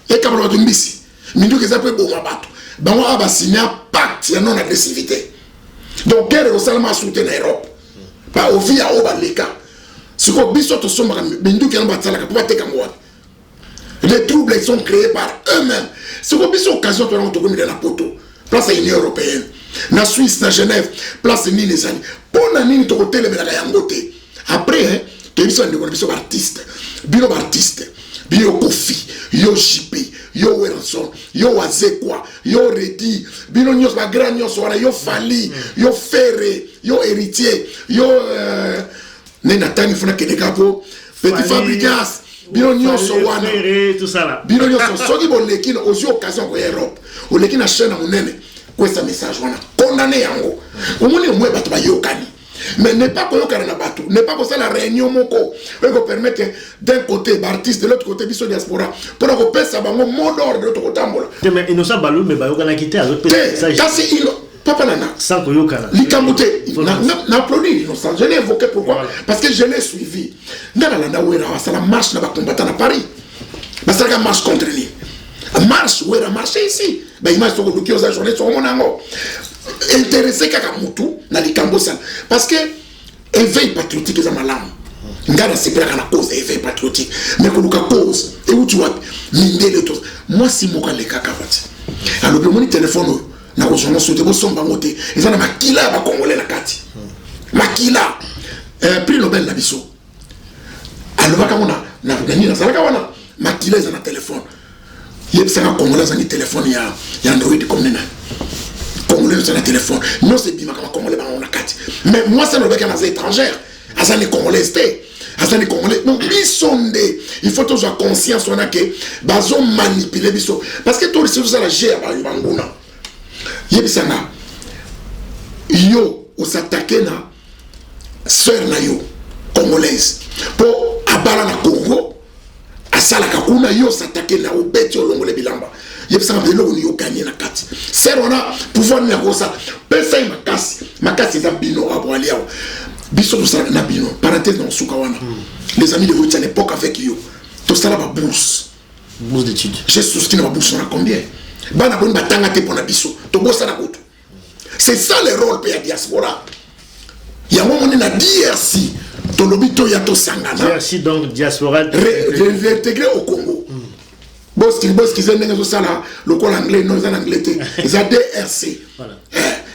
E kabalo tumbisi. Minduke za pe boma bato. Bango aba signer pacte ya non agressivité. Donc guerre au salama soutien en Europe. Pas au via au baleka. Ce qu'on biso to somba minduke na basalaka pour bateka ngwa. Les troubles sont créés par eux-mêmes. Ce qu'on biso occasion to na to comme dans la poto. Place à l'Union européenne. na Suisse, na Genève, place nini ezali. Pona nini to hôtel melaka yango te. Après, tu as vu un artiste, bino artiste, bio Kofi, yo JP, yo Weranson, yo Wazekwa, yo Redi, bino nyos ba grand nyos wana, yo Fali, yo Ferré, yo Héritier, yo Nenatani funa Kenekapo, Petit Fabricas, bino nyos wana, tout ça là. Bino nyos soki bon lekin aux occasions ko Europe, o lekin na chaîne monene, quoi message wana, condamné yango. Omoni omwe bato ba yokani. Mais n'est pas qu'on a bateau, n'est pas que ça la réunion moko, pour permettre d'un côté l'artiste, de l'autre côté biso diaspora, pour qu'on pèse ça bango mot d'ordre de l'autre côté ambola. Mais innocent balou mais bayo kana quitté avec ça c'est papa nana. Sans koyo kana. Likamouté, n'a applaudi innocent. Je l'ai évoqué pourquoi? Parce que je l'ai suivi. Dans la Nawera, ça la marche là-bas combattant à Paris. Parce que la marche contre lui. Marche, où elle a marché ici. Ben image sur le qui aux journée sur mon ango. Intéressé Kakamutu na likambo sana parce que éveil patriotique est malade ngana c'est pas la cause éveil patriotique mais que la cause et où tu vois mindele tout moi si moka le kakavati alors le mon téléphone na rejoindre sur te somba ngote et ça na makila ba congolais na kati makila prix Nobel na biso alors baka mona na gagner na sala wana makila za na téléphone yebisa ka congolais za ni téléphone ya Android comme nena Congolais sur le téléphone. Non, c'est bien comme Congolais on a quatre. Mais moi, c'est le bec à étrangère. À ça, les Congolais, à ça, les Congolais. Donc, ils sont des. Il faut toujours conscience, on a que. Ils ont manipulé, parce que tout le monde, ça la gère, il y a un Yebisana. Yo, on s'attaque na. Sœur na yo, Congolaise. Pour abala na Congo. À ça, la Kakuna, yo s'attaque na. Au bête, yo, l'ongole bilamba. Yebisana velo ni yo gagner na kati. C'est on a pouvoir na kosa. Pesa makasi za bino aboalia. Biso to ça na bino. Parenthèse dans Soukawana. Les amis de vous à l'époque avec yo. To ça la bourse. Bourse d'études. J'ai souscrit ma bourse na combien? Bana bon batanga te pona biso. To bossa na koto. C'est ça le rôle pe ya diaspora. Ya mo moni na DRC. To lobito ya to sangana. DRC donc diaspora réintégré au Congo. Boss qui sont dans ça le col anglais non en anglais ils ont DRC voilà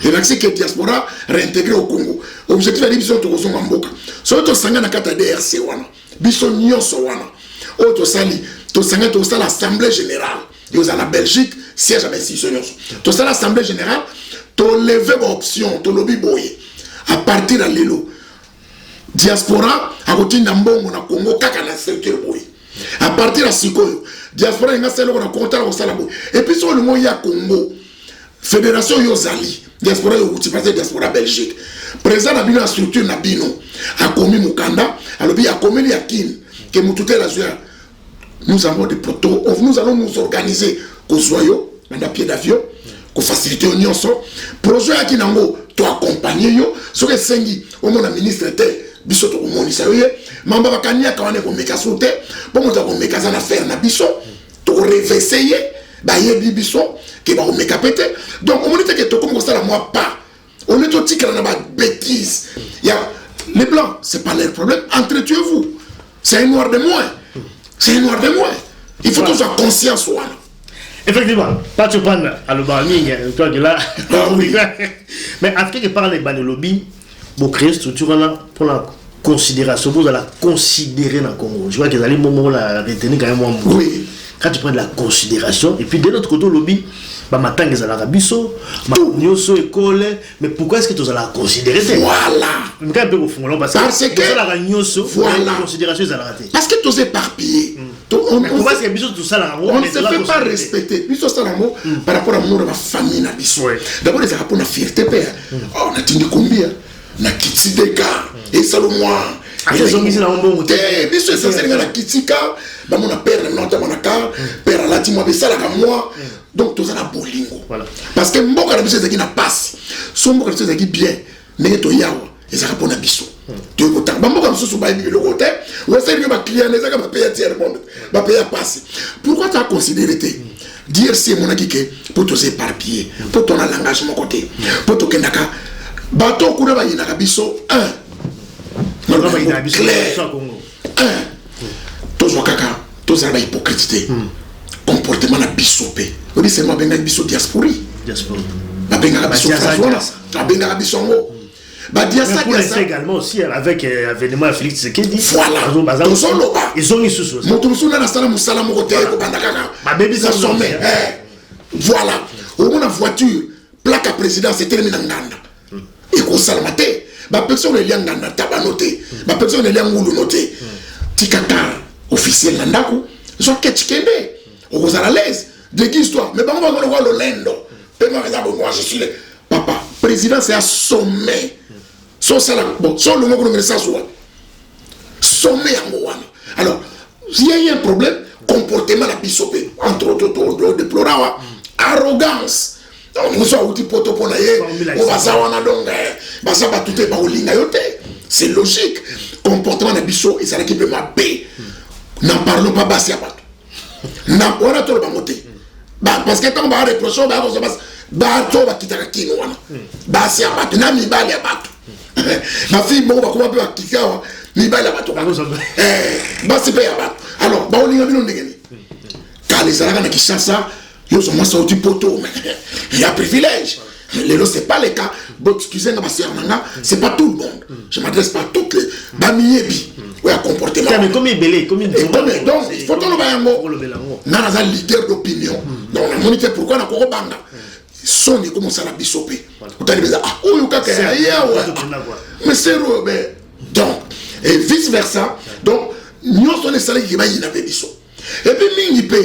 et là c'est que diaspora réintégré au Congo objectif de biso to kozonga mboka so to sanga na kata DRC wana biso nyonso wana o to sali to sanga to sala assemblée générale et aux en Belgique siège à institution to sala assemblée générale to lever option to lobby boye à partir de lelo diaspora a kotinda mbongo na Congo kaka na structure boye à partir de Sikoyo diaspora inga selo na compta au salabo et puis sur le mot ya Congo fédération yozali diaspora yo uti parce diaspora Belgique présent na bino la structure na bino a commis mukanda alobi a commis ya kin que mutute la joie nous avons des poteaux nous allons nous organiser ko soyo na pied d'avion ko faciliter union so projet ya kinango to accompagner yo so que sengi au mon ministre était biso to monisa yo mamba bakania kawane ko meka soute bon mo ko meka za na faire na biso to réveiller ba yebi biso ke ba ko meka pété donc on monite que to comme ça la moi pas on est tout tika na ba bêtise ya les blancs c'est pas leur problème entretuez-vous c'est un noir de moins c'est un noir de moins il faut toujours avoir conscience wana. Effectivement, pas tu prends à l'Obami, toi qui là, mais après que parle les lobby, vous créez une structure là pour la considération, vous allez la considérer dans le Congo. Je vois qu'ils allaient moment la retenir quand même. Oui. Quand tu prends de la considération, et puis de l'autre côté, le lobby, bah maintenant ils allaient à Bisso, école, mais pourquoi est-ce que tu allez la considérer? Voilà. Parce que voilà. Considération, ils allaient rater. Parce que tu es éparpillé. On ne se fait pas respecter. Biso Salamo par rapport à mon famille. D'abord, les rapports de fierté. On a tenu combien? Na Kitsideka et Salomois. Biso essentiel na Kitika, ba mon père na nota monaka, père la timo besala ka moi. Donc tout ça na bolingo. Voilà. Parce que mboka na biso ezaki na passe. Son mboka na biso ezaki bien. Mais to yawa, ezaka pona biso. Tu es content. Bamboka msusu ba ibi le côté. Ou c'est que ma client ezaka ba payer tiers monde. Ba payer passe. Pourquoi tu as considéré dire c'est mon akike pour te éparpiller, pour ton langage mon côté, pour te kenaka bateau kuna ba yinaka biso toujours kaka tous la hypocrite comportement na biso pe on dit c'est moi benga biso diaspora babenga biso babenga biso ngo Diassa également aussi avec l'événement Félix Tshisekedi. Voilà. Ils ont mis sous voilà. Au moins la voiture, plaque à présidence, c'est terminé en Ganda. Et qu'on salamate. Ma personne est liée en Ganda, tabanoté. Ma personne est liée en Moulou noté. Tikaka, officiel Nandaku. Ils sont ketchkende. On vous à l'aise. Déguise-toi. Mais on va voir le lendo. Moi, je suis le papa. Président, c'est à sommet. Son salaire, bon, son le mot que nous sommet en Moana. Alors, s'il y a un problème, comportement à bisopé, entre autres, déplorable, arrogance. Donc, nous sommes outils pour on va savoir, donc, c'est logique. Comportement à bisop, et ça l'équipe de ma paix. N'en parlons pas, Bassia Bato. N'en parlons pas, monter. Parce que quand on va reprocher, on va Bato va quitter la Kinoana. Bassia Bato, n'a mis balle à Bato. Ma fille, bon, va comment peut quitter ni balle à Bato. Bassi paye à Bato. Alors, on y a vu, on est car les Arabes qui chassent ça, ils sont moins sortis poteau. Il y a privilège. Les lots, ce n'est pas le cas. Bon, excusez-moi, c'est pas tout le monde. Je ne m'adresse pas à toutes les. Bamiebi. Oui, à comportement. Mais comme il est belé, comme il est. Donc, il faut que nous voyons. Nous avons un leader d'opinion. Donc, on a monité pourquoi on a Korobanga. Son est comme ça la bisopé. Vous allez dire, ah, oui, mais c'est Robert. Donc, et vice versa. Donc, nous sommes les salariés qui va y avoir bisop. Et puis, nous, il peut.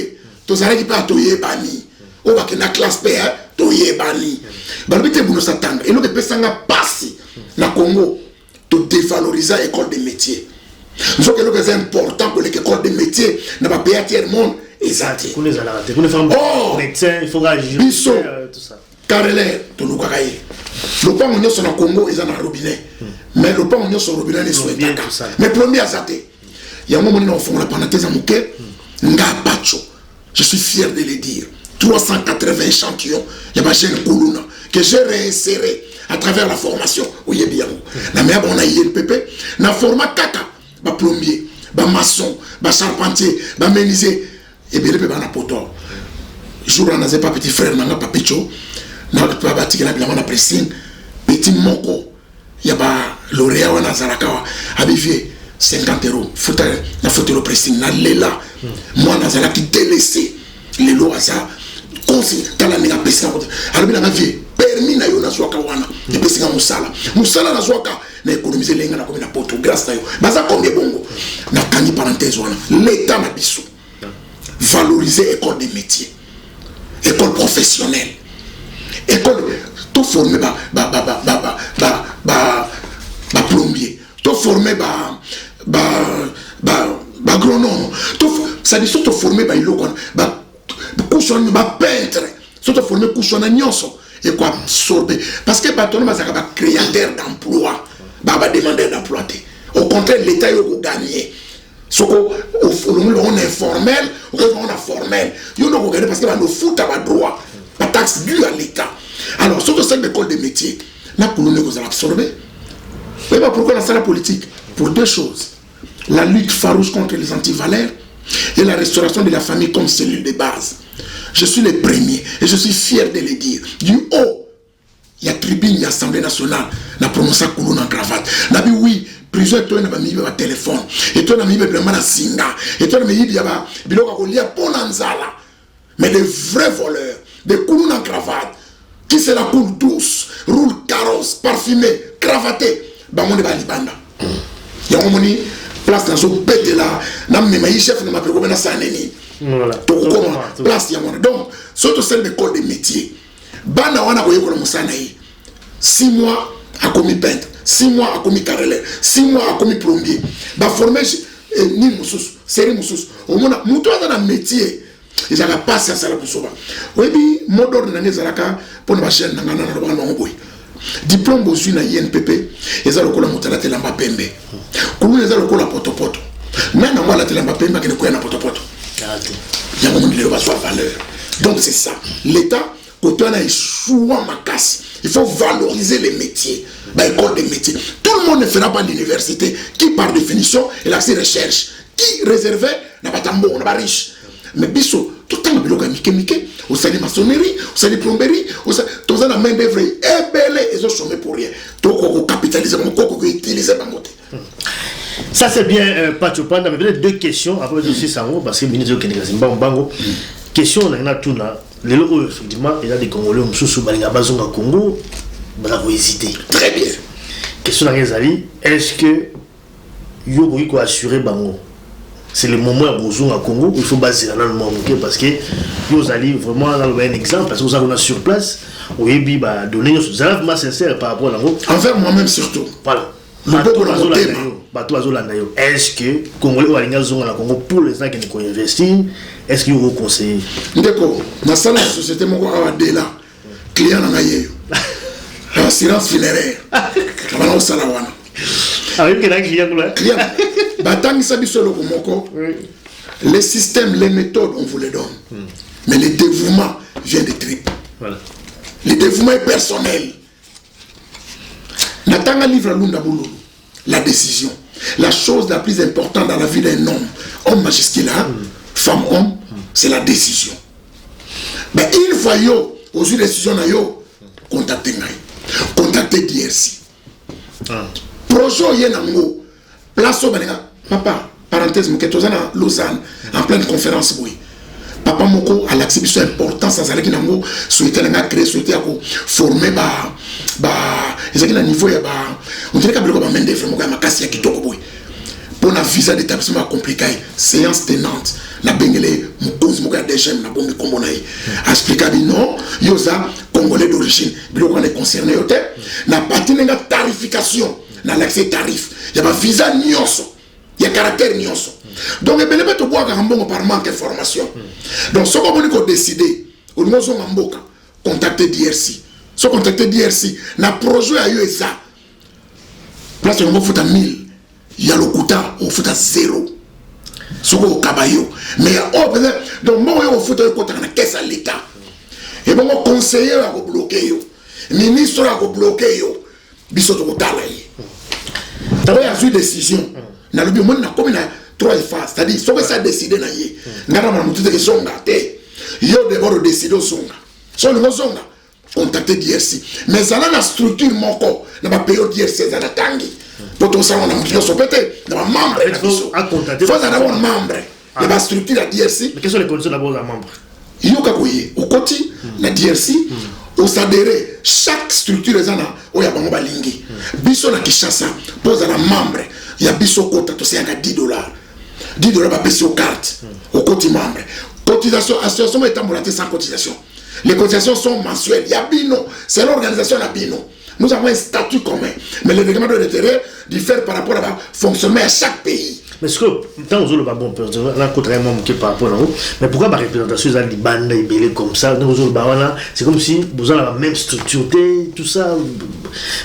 Tous les salariés qui peuvent toyer bani. Ou va que la classe P, toyer bani. Balbite Bouno s'attendre. Et nous, les personnes passent dans le Congo pour dévaloriser l'école des métiers. Nous sommes que c'est important que l'école des métiers n'a pas payé à tiers monde. Exact. Pour les alaratés, pour les femmes médecins, il faut réagir. Biso, tout ça. Carrelé, tout le Kakaï. Le pain on est sur le Congo, ils ont un robinet. Mais le pain on est sur le robinet, ils sont intacts. Mais premier à Zate, il y a un moment où on fait la parenthèse à Mouké, Ngapacho. Je suis fier de le dire. 380 échantillons, il y a ma chaîne Koulouna, que j'ai réinséré à travers la formation. Oui, bien. La mère, on a INPP, dans le format Kaka, bah plombier, bah maçon, bah charpentier, bah menuisier. Et bien, il y a un poteau. Jour, on n'a pas petit frère, on n'a pas picho. On n'a pas bâti la bilan, on a pressing. Petit moko. Il y a l'oréa, on a zarakawa. Abivier, 50 €. La photo le pressing, na lela. Moi, on a zaraki délaissé. Les lois, ça. Conseil, quand on a pessé. Alors, on a vu, permis na yo na zwaka wana. Et pessé na musala. Musala na zwaka. Na économiser lenga na comme na poto. Grâce à yo. Baza combien bongo. Na kani parenthèse wana. L'état na bissou. Valoriser l'école des métiers, école professionnelle, école tout formé plombier, tout formé agronome, ça dit surtout formé peintre, surtout formé couchon nyonso et quoi absorber parce que bateau va créateur d'emploi, demandeur d'emploi. Au contraire l'État il va gagner. On est informel, on est formel. Nous avons regardé parce que nous foutons à droit, la taxe due à l'État. Alors, surtout cette école des métiers, là, pour nous, nous allons absorber. Mais pourquoi la salle politique? Pour deux choses. La lutte farouche contre les antivaleurs et la restauration de la famille comme cellule de base. Je suis le premier et je suis fier de le dire. Du haut, il y a tribune, il y a Assemblée nationale, on a prononcé Koulouna en cravate. On a dit oui. Plusieurs toi n'a pas mis un téléphone et toi n'a mis vraiment un singa et toi n'a mis il y a biloko kolia pour nanzala mais des vrais voleurs des Koulouna en cravate qui se la coule douce roule carrosse parfumé cravaté bah mon débat libanda il y a un moment place dans son bête là n'a même pas chef n'a pas comment ça neni voilà place il y a mon donc surtout celle de l'école des métiers bana wana ko yeko musana yi 6 mois a commis peintre 6 mois à commis carreleur, 6 mois à commis plombier. Bah former ni moussous, série moussous. Au moins, moutou dans un métier. Ils ont passé à ça pour sauver. Oui, puis mot d'ordre dans les alaka pour ne pas chercher dans un boy. Diplôme bosu na INPP, ils ont le cola moutala telamba pembe. Koulou ils ont le cola poto poto. Mais non moi la telamba pembe qui ne connaît pas poto poto. Il y a un moment de va soit valeur. Donc c'est ça. L'État quand on a échoué ma casse, il faut valoriser les métiers, l'école des métiers. Tout le monde ne fera pas l'université, qui par définition est l'accès recherche, qui réservait n'a pas tambour, n'a pas riche. Mais biso, tout tanga biloka mike au sali maçonnerie au sali plomberie au sali tous la main d'œuvre est belle et ils chômé pour rien to ko capitaliser mon ko utiliser bangote. Ça c'est bien Pacho Panda, mais peut-être deux questions après aussi ça parce que ministre de Kenya Bango question on a tout là les locaux effectivement il y a des Congolais sous balinga bazonga Congo bala hésiter. Très bien. Question à Rezali, est-ce que yo ko assurer bango c'est le moment à Bozonga à Congo il faut baser dans le monde parce que yo allez vraiment dans un exemple parce que on a sur place oui bi ba donner ça vraiment sincère par rapport à l'ango envers moi-même surtout. Voilà. Est-ce que Congolais ou Alinga Zonga la Congo pour les gens qui ne investir, est-ce que vous conseillez? D'accord. Dans la société, mon gars, là, client n'a eu. Assurance funéraire. Avant au Salawana. Ah oui, quel client là? Client. Batang sabi solo komoko. Les systèmes, les méthodes, on vous les donne. Mais le dévouement vient des tripes. Voilà. Le dévouement est personnel. Natanga livre Lunda Boulou, la décision. La chose la plus importante dans la vie d'un homme majuscule, femme, homme, c'est la décision. Mais une fois yo, aux yeux de décision, contactez DRC. Projet Yenango, place au Bénin. Papa, parenthèse, Mouketozana, Lausanne, en pleine conférence, oui. Papa Moko à l'exhibition importante sans aller kinango souhaiter la créer souhaiter à former ils ont un niveau on dirait qu'il y a un main d'œuvre moko ma casse ya kitoko boy pour na visa d'établissement compliqué séance tenante na bengele mukonzi moko ya DGM na bombi kombo na expliquer non yoza congolais d'origine biloko on est concerné yote na patinenga tarification na l'accès tarif ya ba visa nyonso ya caractère nyonso. Donc, il y a boire par manque d'information. Donc, ce qu'on a décidé, on a contacté DRC. Si on contacté DRC, on a projet à USA. Place on a 1000. Il y a le Kouta, on a 0. Si on a Kabayo. Mais donc, moi, on a fait un caisse à l'État. Et bon, mon conseiller a bloqué. Le ministre a bloqué. Bissoto Talaye. D'abord, il y a une décision. Dans le bureau, on a comme 3 phases, c'est-à-dire, si on a décidé, on a décidé que Zonga, il y a d'abord décidé au Zonga. Si on a Zonga, contacter DRC. Mais ça a la structure, mon corps, dans la période DRC, ça a tangi. Pour tout ça, on a un client pété, dans un membre. Il faut avoir un membre. Dans la structure de la DRC. Mais quelles sont les conditions d'abord d'un membre? Il y a au côté, la DRC, on s'adhérer, chaque structure est là, où il y a un balingi. Biso na Kishasa, pose à la membre, il y a biso quota, tu sais, il y a $10. $10 par PC aux cartes, au côté membre. Cotisation, association est ambulantée sans cotisation. Les cotisations sont mensuelles. Il y a Bino, c'est l'organisation de la Bino. Nous avons un statut commun. Mais le règlement de l'intérêt diffère par rapport à fonctionnement à chaque pays. Mais ce que, tant que pas bon, là, par rapport à nous, mais pourquoi ma représentation est bande et comme ça, c'est comme si vous avez la même structure, tout ça.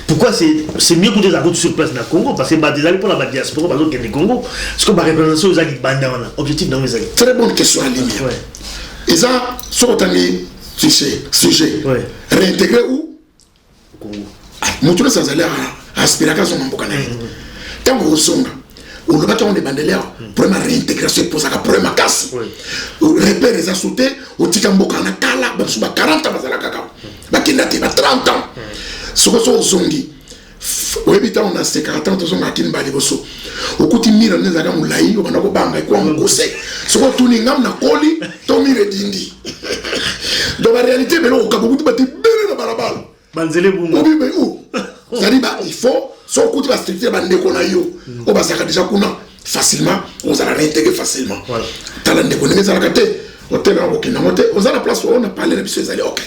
Pourquoi c'est mieux que des routes sur place dans le Congo? Parce que des alliés pour la diaspora, par exemple, Congo, parce que ma représentation est bande, objectif dans les alliés. Très bonne question à l'image. Et ça, sur le sujet, réintégrer où? Congo. Nous sans aller à aspiration en Bokanaï. Tant que vous sommes, on le bâton des bandeliers, première réintégration pour ça, première casse. On repère les assoutés, on dit qu'en Bokana, Kala, Basuba 40 ans, Bakindate, 30 ans. Ce que sont zongi. Au habitant, on a 40 ans, on a Kinbali Bosso. Au côté mire, on a un laï, on a un banga, quoi, on conseille. Ce que tout le monde a collé, Tommy Redindi. Dans la réalité, mais là, on a beaucoup de bâtiments, on a balabal. Banzele Bunga. Oui, mais où? C'est-à-dire, il faut, si on coûte la structure, on va s'arrêter déjà facilement, on va la réintégrer facilement. Talent de connaître ça, hôtel na okina moté oza la place où on a parlé de bisous ali ok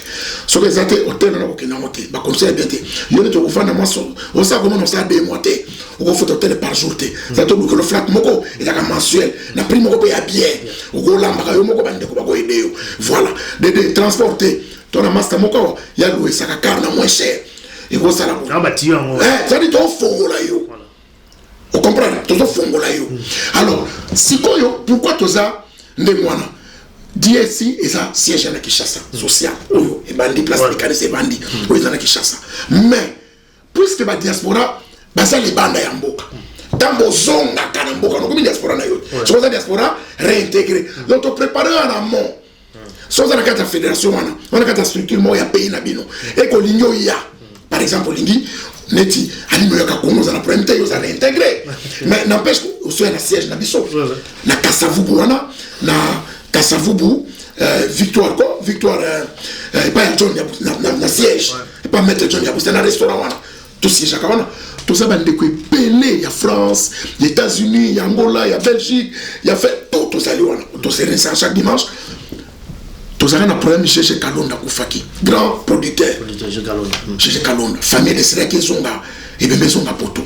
so que zate hôtel na okina moté ba conseil bien té yo ne to kufana maso on sa comment on sa des mois té on faut hôtel par jour té ça to que le flat moko et la mensuel na prix moko paye bien on go lamba yo moko bande ko ba ko aider voilà de transporter ton master moko ya louer ça car na moins cher et go ça la ah bah tu ça dit to fongo la yo on comprend to fongo la yo alors sikoyo pourquoi to ça ndemwana DSC et ça siège à Kinshasa social et bandi place mécanisée bandi où ils en a Kinshasa mais puisque la diaspora ça les bandes à Mboka dans Bozonga Kanamboka nous comme diaspora na yo sur la diaspora réintégrer donc on prépare en amont Sans la carte fédération, on a carte structure, moi, il y a pays Nabino. Et qu'on l'igno, il y a. Par exemple, l'ingui, neti, animé à Congo, on a problème, ils ont intégré. Mais n'empêche que, soit un siège, Nabiso. Na Kassavubu, na Kassavubu, Victoire, quoi, Victoire, pas John, na siège. Pas mettre John, c'est un restaurant, tout siège à Kawana. Tout ça, il y a France, il y a États-Unis, il y a Angola, il y a Belgique, il y a fait tout ça, tout ça, chaque dimanche. Tout ça, il y a un problème chez Kalonda Koufaki, grand producteur. Chez Kalonda, famille de Séré qui sont là, et bien maison à Poto.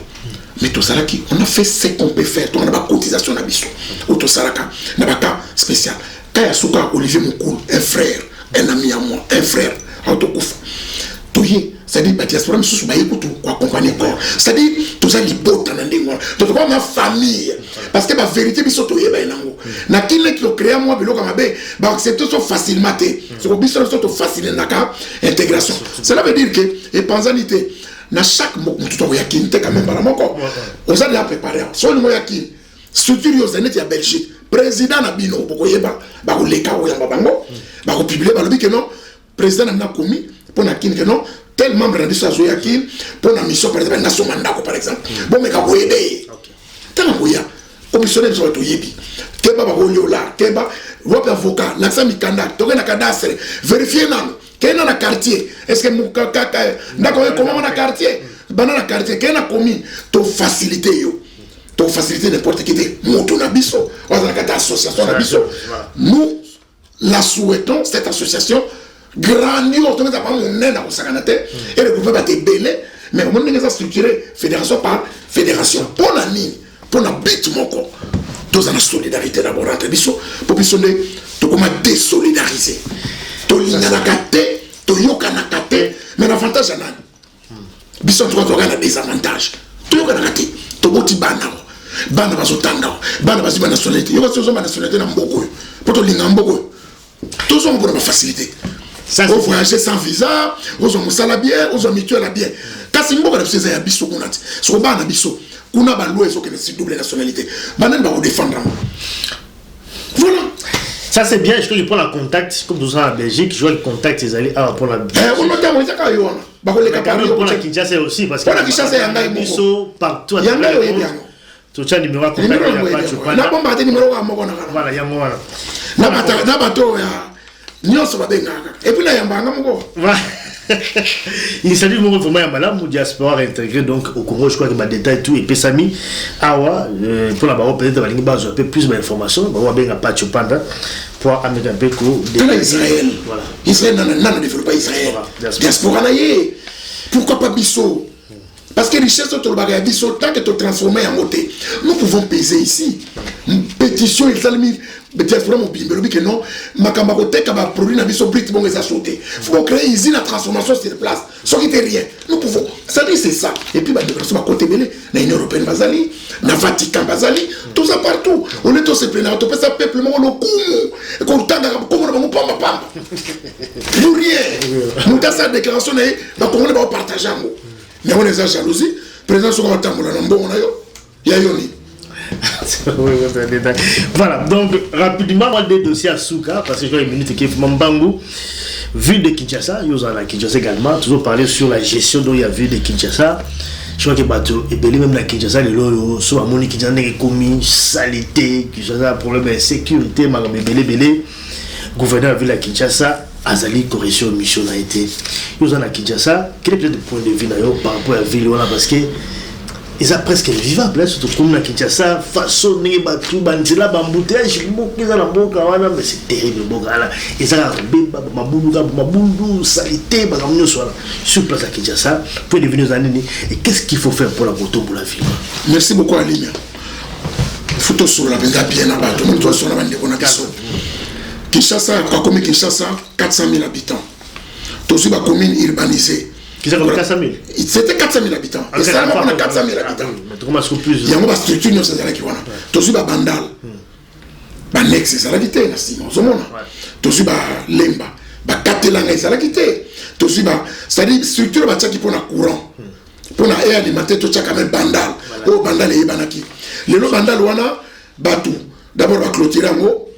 Mais tout ça, on a fait ce qu'on peut faire, on a pas cotisation à Bissau. Ou tout ça, on a pas cas spécial. Quand il y a Souka, Olivier Moukoul, un frère, un ami à moi, un frère, Autokoufa. C'est-à-dire que diaspora me sous écoute quoi accompagner quoi. C'est-à-dire tout ça les bottes dans des mois. Tout quoi ma famille parce que ma vérité biso to yeba nango. Na kile qui créer moi bilo kama be ba accepter so facilement té. C'est ko biso so to facile naka intégration. Cela veut dire que et panzanité na chaque mot tout to yakine té quand même para moko. On s'est déjà préparé. So le yakine structure yo zenet ya Belgique. Président na bino boko yeba ba ko leka o yamba bango. Ba ko publier ba lobi que non président na commis pour na kin que non tel membre de la Zoyakin pour la mission par exemple nation mandako par exemple bon mais ka aider tant que ya commissionnaire sur to yebi keba ba oliola keba wop avocat l'accent mikanda to na cadastre vérifier nan kena na quartier est-ce que muka ndako comment na quartier banana quartier kena commune to faciliter yo to faciliter n'importe qui te moto na biso on a la association na biso nous la souhaitons cette association grandiose, on a pas mon aide à Osaganate et le gouvernement va te belé, mais on a structuré fédération par fédération. Pour la ligne, pour la bête mon corps, tous en solidarité d'abord entre biso, pour bisonner, tout comment désolidariser. Tout l'inanakate, tout yokanakate, mais l'avantage c'est nan. Bison trois organes a des avantages. Tout yokanakate, tout boti banao, bana bazotanda, bana baziba nationalité, yokasozo nationalité na mboko, pour tout l'ingamboko. Tous ont pour la facilité. On voyager sans visa, on a un bien, on a un mutuel à bien. Quand c'est un peu de ces abyssaux qu'on a, sur le abyssaux, qu'on a baloué sur une double nationalité, on va défendre. Voilà. Ça c'est bien, je crois qu'il prend le contact, comme nous en Belgique, je vois le contact, ils allaient pour la Belgique. On a dit que pour la Kinshasa aussi, parce que pour la Kinshasa, il y a un abyssaux partout. Il y a un tout ça numéro à contact, il n'y a pas de choix. Na bomba de numéro à Mogona. Voilà, il y a moi. Na bateau, nyonso babengaka et puis na yambanga moko il s'agit vraiment ya malamu diaspora intégré donc au Congo. Je crois que ma détail tout et pesami awa pour la barre peut-être balingi bazo un peu plus d'informations ba benga patcho panda pour amener un peu ko de Israël. Voilà, Israël n'a développé Israël diaspora na yé pourquoi pas biso parce que richesse de le biso tant que tu transformé en moté nous pouvons peser ici pétition il s'allume diaspora mon bimbe que non makamba côté ka ba produit na biso brit bon les acheter faut créer une usine à transformation sur place sans qu'il rien nous pouvons ça dit c'est ça et puis ba développement côté belé na Union européenne bazali na Vatican bazali tout ça partout on est tous se plaindre on peut ça peuple mo le kumu et qu'on tanga comme on pamba pamba pour rien nous dans sa déclaration na ko on va partager mais on est à jalousie président sur tambola na mbongo na yo ya yoni. Voilà, donc rapidement, on va des dossiers à Souka, parce que j'ai une minute qui est Mambangu, ville de Kinshasa, il y a la Kinshasa également, toujours parler sur la gestion de la ville de Kinshasa. Je crois que bateau et même la Kinshasa, les lois, soit à mon Kinshasa, les commis, saleté, Kinshasa, problème de sécurité, Magame Belé, gouverneur de la ville de Kinshasa, Azali, correction, mission a été. Nous en a Kinshasa, quel est peut-être le point de vue par rapport à la ville, parce que ils sont presque invivables, surtout comme la Kinshasa, façon de battre, bandila, bambouteage, mais c'est terrible. Ils ont maboulou, salité, sur place à Kinshasa, pour devenir aux années. Et qu'est-ce qu'il faut faire pour la photo pour la ville? Merci beaucoup, Aline. Photo sur la bien là-bas, tout le monde doit sur la bande. Kinshasa, comme Kinshasa, 400 000 habitants. Tout ce qui est commune urbanisée. Qui a 400 000? C'était 400 000 habitants. Et ça, on a 400 000 habitants. Il y a une structure qui est là. Tout ce qui est Bandal. Banex, c'est la quitté. Tout ce qui est Lemba. Katelanga, c'est la quitté. Tout ce qui est. C'est-à-dire, structure qui est courant. Pour la air alimentaire, tout ça, quand même, Bandal. Oh, Bandal et Banaki. Les lots Bandal, on a Batou. D'abord, on va clôturer en haut.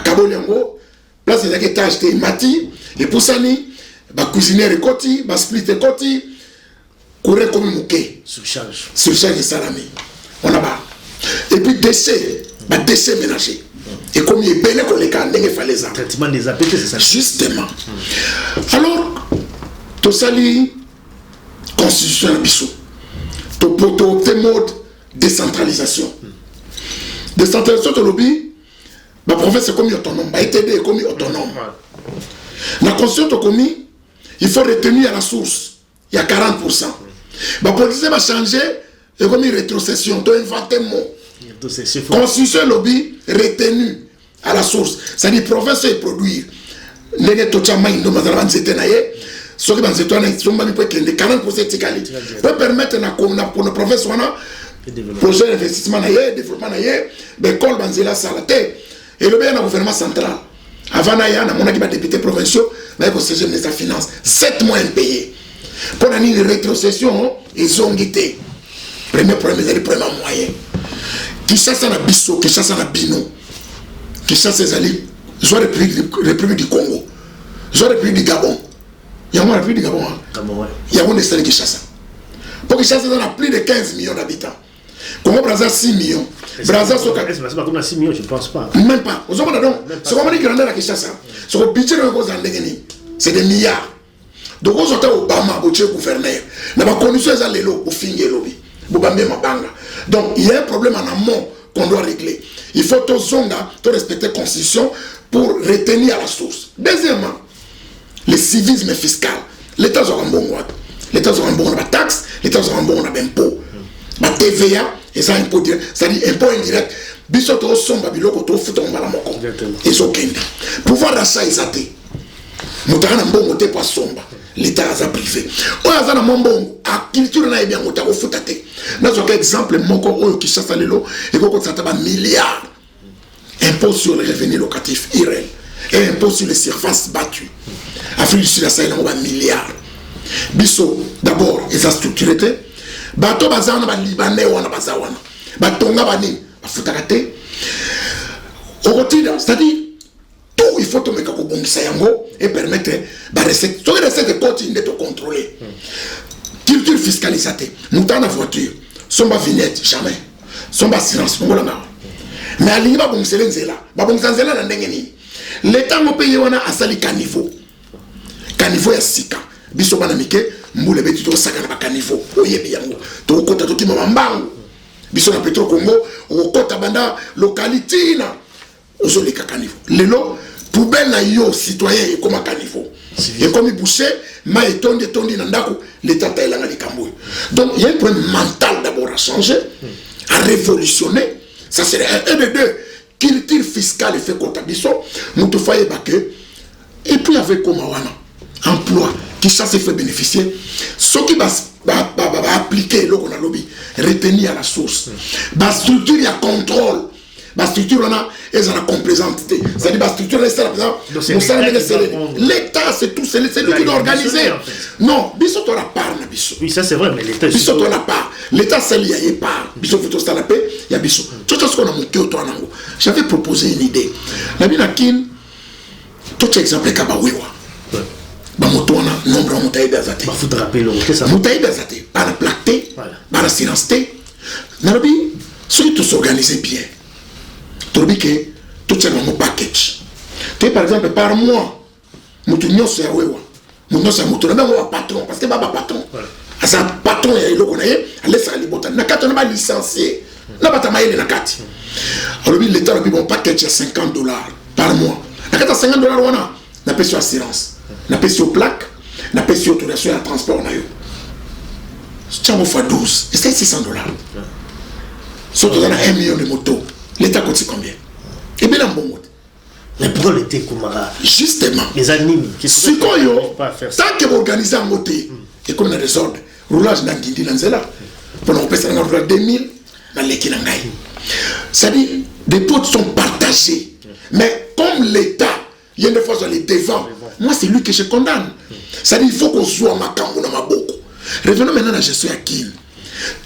Kabol en haut. place ezaki étage te mati epusani bacuisinière ekoti basplit ekoti courant ekomi moke surcharge esalami wana ba et puis déchet ménager ekomi ebele koleka ndenge efale eza traitement des appels c'est ça justement alors tosali constitution ya biso toopte mode décentralisation tolobi baprovince ekomi autonome baETD ekomi autonome na constitution tokomi il faut retenir à la source il y a 40%. Bapoliticien va changer et comme une rétrocession, tu inventes un mot. Constitution lobby retenu à la source. C'est-à-dire province et produire. Les tochama indo mazalaban c'était naie. Ce qui banze toi na somba mi peut que les 40% tikali. Peut permettre na pour nos province wana projet d'investissement naie, développement naie, l'école banzela salate et le bien na gouvernement central. Avant naia na mona qui va député provinciaux, na conseiller ministre des finances 7 mois impayés. Pour une rétrocession, ils ont guetté. Premier moyen. Qui chasse na biso, qui chasse na bino, qui chasse les alliés, soit République du Congo, soit République du Gabon. Il y a une République du Gabon. Il y a une Estelle qui chasse. Pour qu'ils chassent, on a plus de 15 millions d'habitants. Congo Brazza 6 millions. Brazza c'est pas comme 6 millions, je ne pense pas. Même pas. Vous avez donc, c'est comme une grandeur qui chasse. C'est le budget de c'est des milliards. Donc, on s'entend Obama, au gouverneur. N'a pas connu ça, les lots, au fin de lobby. Donc, il y a un problème en amont qu'on doit régler. Il faut tout zonga, tout respecter la constitution pour retenir à la source. Deuxièmement, le civisme fiscal. L'État aura un bon droit. L'État aura un bon taxe, l'État aura un bon impôt. La TVA, et ça impôt direct, c'est-à-dire impôt indirect. Bisoto somba biloko to futa mbala moko. Ils ont kendi. Pouvoir d'achat ils até. Mutana mbongo te kwa somba. L'État a privé. On a un moment à culture na bien mota ko futa te. Na zo exemple moko oyo ki chasse lelo et ko ça taba milliards. Impôt sur les revenus locatifs IRL et impôt sur les surfaces battues. Afrique du Sud ça il a milliards. Biso d'abord ils a structuré te. Bato bazana ba libanais wana bazawana. Batonga bani bafuta te. Okotida, c'est-à-dire tout il faut te mettre au bon yango et permettre la recette. Tu as recette de continuer de te contrôler. Culture fiscalisée. Nous dans la voiture, son ba vignette jamais. Son ba silence pour la mais à l'IBA bon selenzela, ba bon zanzela na ndengeni. L'État mo paye wana asali caniveau. Caniveau ya sika. Biso bana mike mbule beti to saka na caniveau. Oyebi yango. To kota to kima mbangu. Biso na Petro Congo, au kota banda localité na ozoleka caniveau. Lelo poubelle na yo citoyen et comme caniveau. Et comme boucher, ma tondi na ndako l'État taille la likambo. Donc il y a un problème mental d'abord à changer, à révolutionner. Ça serait un des deux. Culture fiscale et fait comptabilisation. Nous te faisons baquer. Et puis avec comme emploi qui ça se fait bénéficier. Ce qui va appliquer le qu'on a lobby, retenir à la source. La structure il y a contrôle. La structure on a et on a complaisante. C'est-à-dire la structure l'État c'est tout, c'est lui qui doit organiser. Non, biso to la part na biso. Oui, ça c'est vrai, mais l'État biso to la part. L'État c'est lié y part. Biso faut tout la paix, il y a biso. Tout ce qu'on a monté autour nango. J'avais proposé une idée. La binakin tout exemple kabawiwa. Ba motona nombre motaï d'azate. Ba faut te rappeler que ça. Motaï d'azate, par la plaqué, par la silence. Nabi, ceux qui s'organiser bien. Trobi que tout ça dans mon package. Tu par exemple par mois, mutunyo c'est wewa. Mutunyo c'est mutunyo même un patron parce que baba patron. À ça patron il y a le connaît, allez ça les botan. Na carte on va licencier. Na bata maïle na carte. Alors l'État a mis mon package à $50 par mois. Na carte $50 wana, na paie sur assurance. Na paie sur plaque, na paie sur autorisation à transport na yo. Tiens fois 12, et c'est $600. Surtout dans 1 million de motos. L'État coûte combien? Et bien, bon mot. Mais pourquoi l'État Koumara? Justement. Les animes. Ce qu'on y a, tant que vous organisez un moté, et comme on a des ordres, roulage dans Guindi, dans Zela, pendant qu'on peut faire un roulage 2000, dans l'équipe d'Angaï. C'est-à-dire, des potes sont partagés. Mais comme l'État, il y a une fois sur les devants, moi c'est lui que je condamne. C'est-à-dire, il faut qu'on soit ma cambo dans ma boko. Revenons maintenant à la gestion à Kim.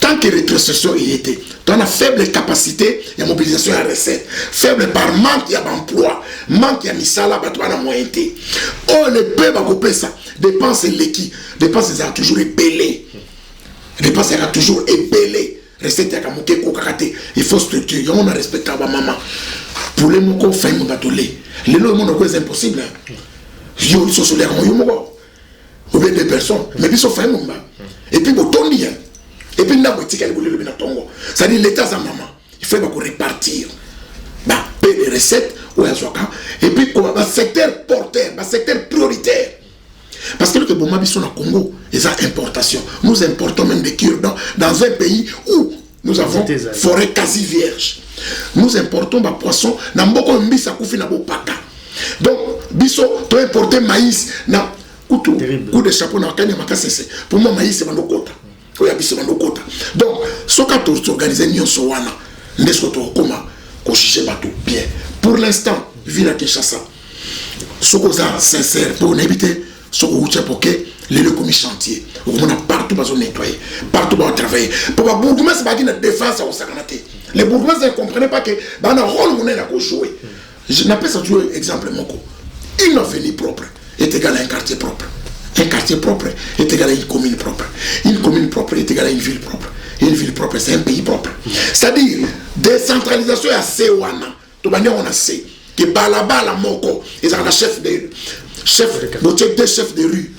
Tant tant que rétrocession il était, tu as une faible capacité de mobilisation à recette, faible par manque d'emploi, manque de misala, tu as moyen. Oh, le peuple a coupé ça. Dépenses l'équipe, dépenses ça a toujours épelé. Dépenses ça a toujours épelé. Recette à Kamouké Kokakate. Il faut structurer. On a respecté ma maman. Pour les mots qu'on fait, mon batolé. Les lots, c'est impossible. Yo, ils sont sur les rangs, ou bien des personnes. Mais ils sont faits, mon bas. Et puis, bon, Tony. Et puis, n'a pas été qu'elle voulait le bien tongo. Ça dit l'État, sa maman. Il faut répartir. Bah, payer les recettes. Et puis, un secteur porteur, un secteur prioritaire. Parce que le Bomabi sont au Congo, ils ont importation. Nous importons même des cure-dents dans un pays où nous avons forêt quasi vierge. Nous importons des poissons, dans beaucoup de mbisa koufi na bopaka. Donc, biso, tu as importé maïs, na coup de chapeau na kanya makasese. Pour moi, maïs c'est bandokota. Donc, ce que tu organises, nous sommes là. Nous sommes là. Bien. Pour l'instant, Villa Kinshasa, ce que ça sincère pour éviter ce que vous avez pour que les lieux comme chantier, on a partout besoin de nettoyer, partout besoin de travailler. Pour les bourgmestres, c'est pas une défense au Sakanate. Les bourgmestres ne comprenaient pas que dans un rôle où on a joué. Je n'appelle ça jouer exemple mon coup. Une avenue propre est égale à un quartier propre. Un quartier propre est égal à une commune propre. Une commune propre est égale à une ville propre. Et une ville propre, c'est un pays propre. C'est-à-dire, décentralisation à Sewana. Tout le monde a assez. Que Balabala Moko, ils ont un chef de deux chefs de rue.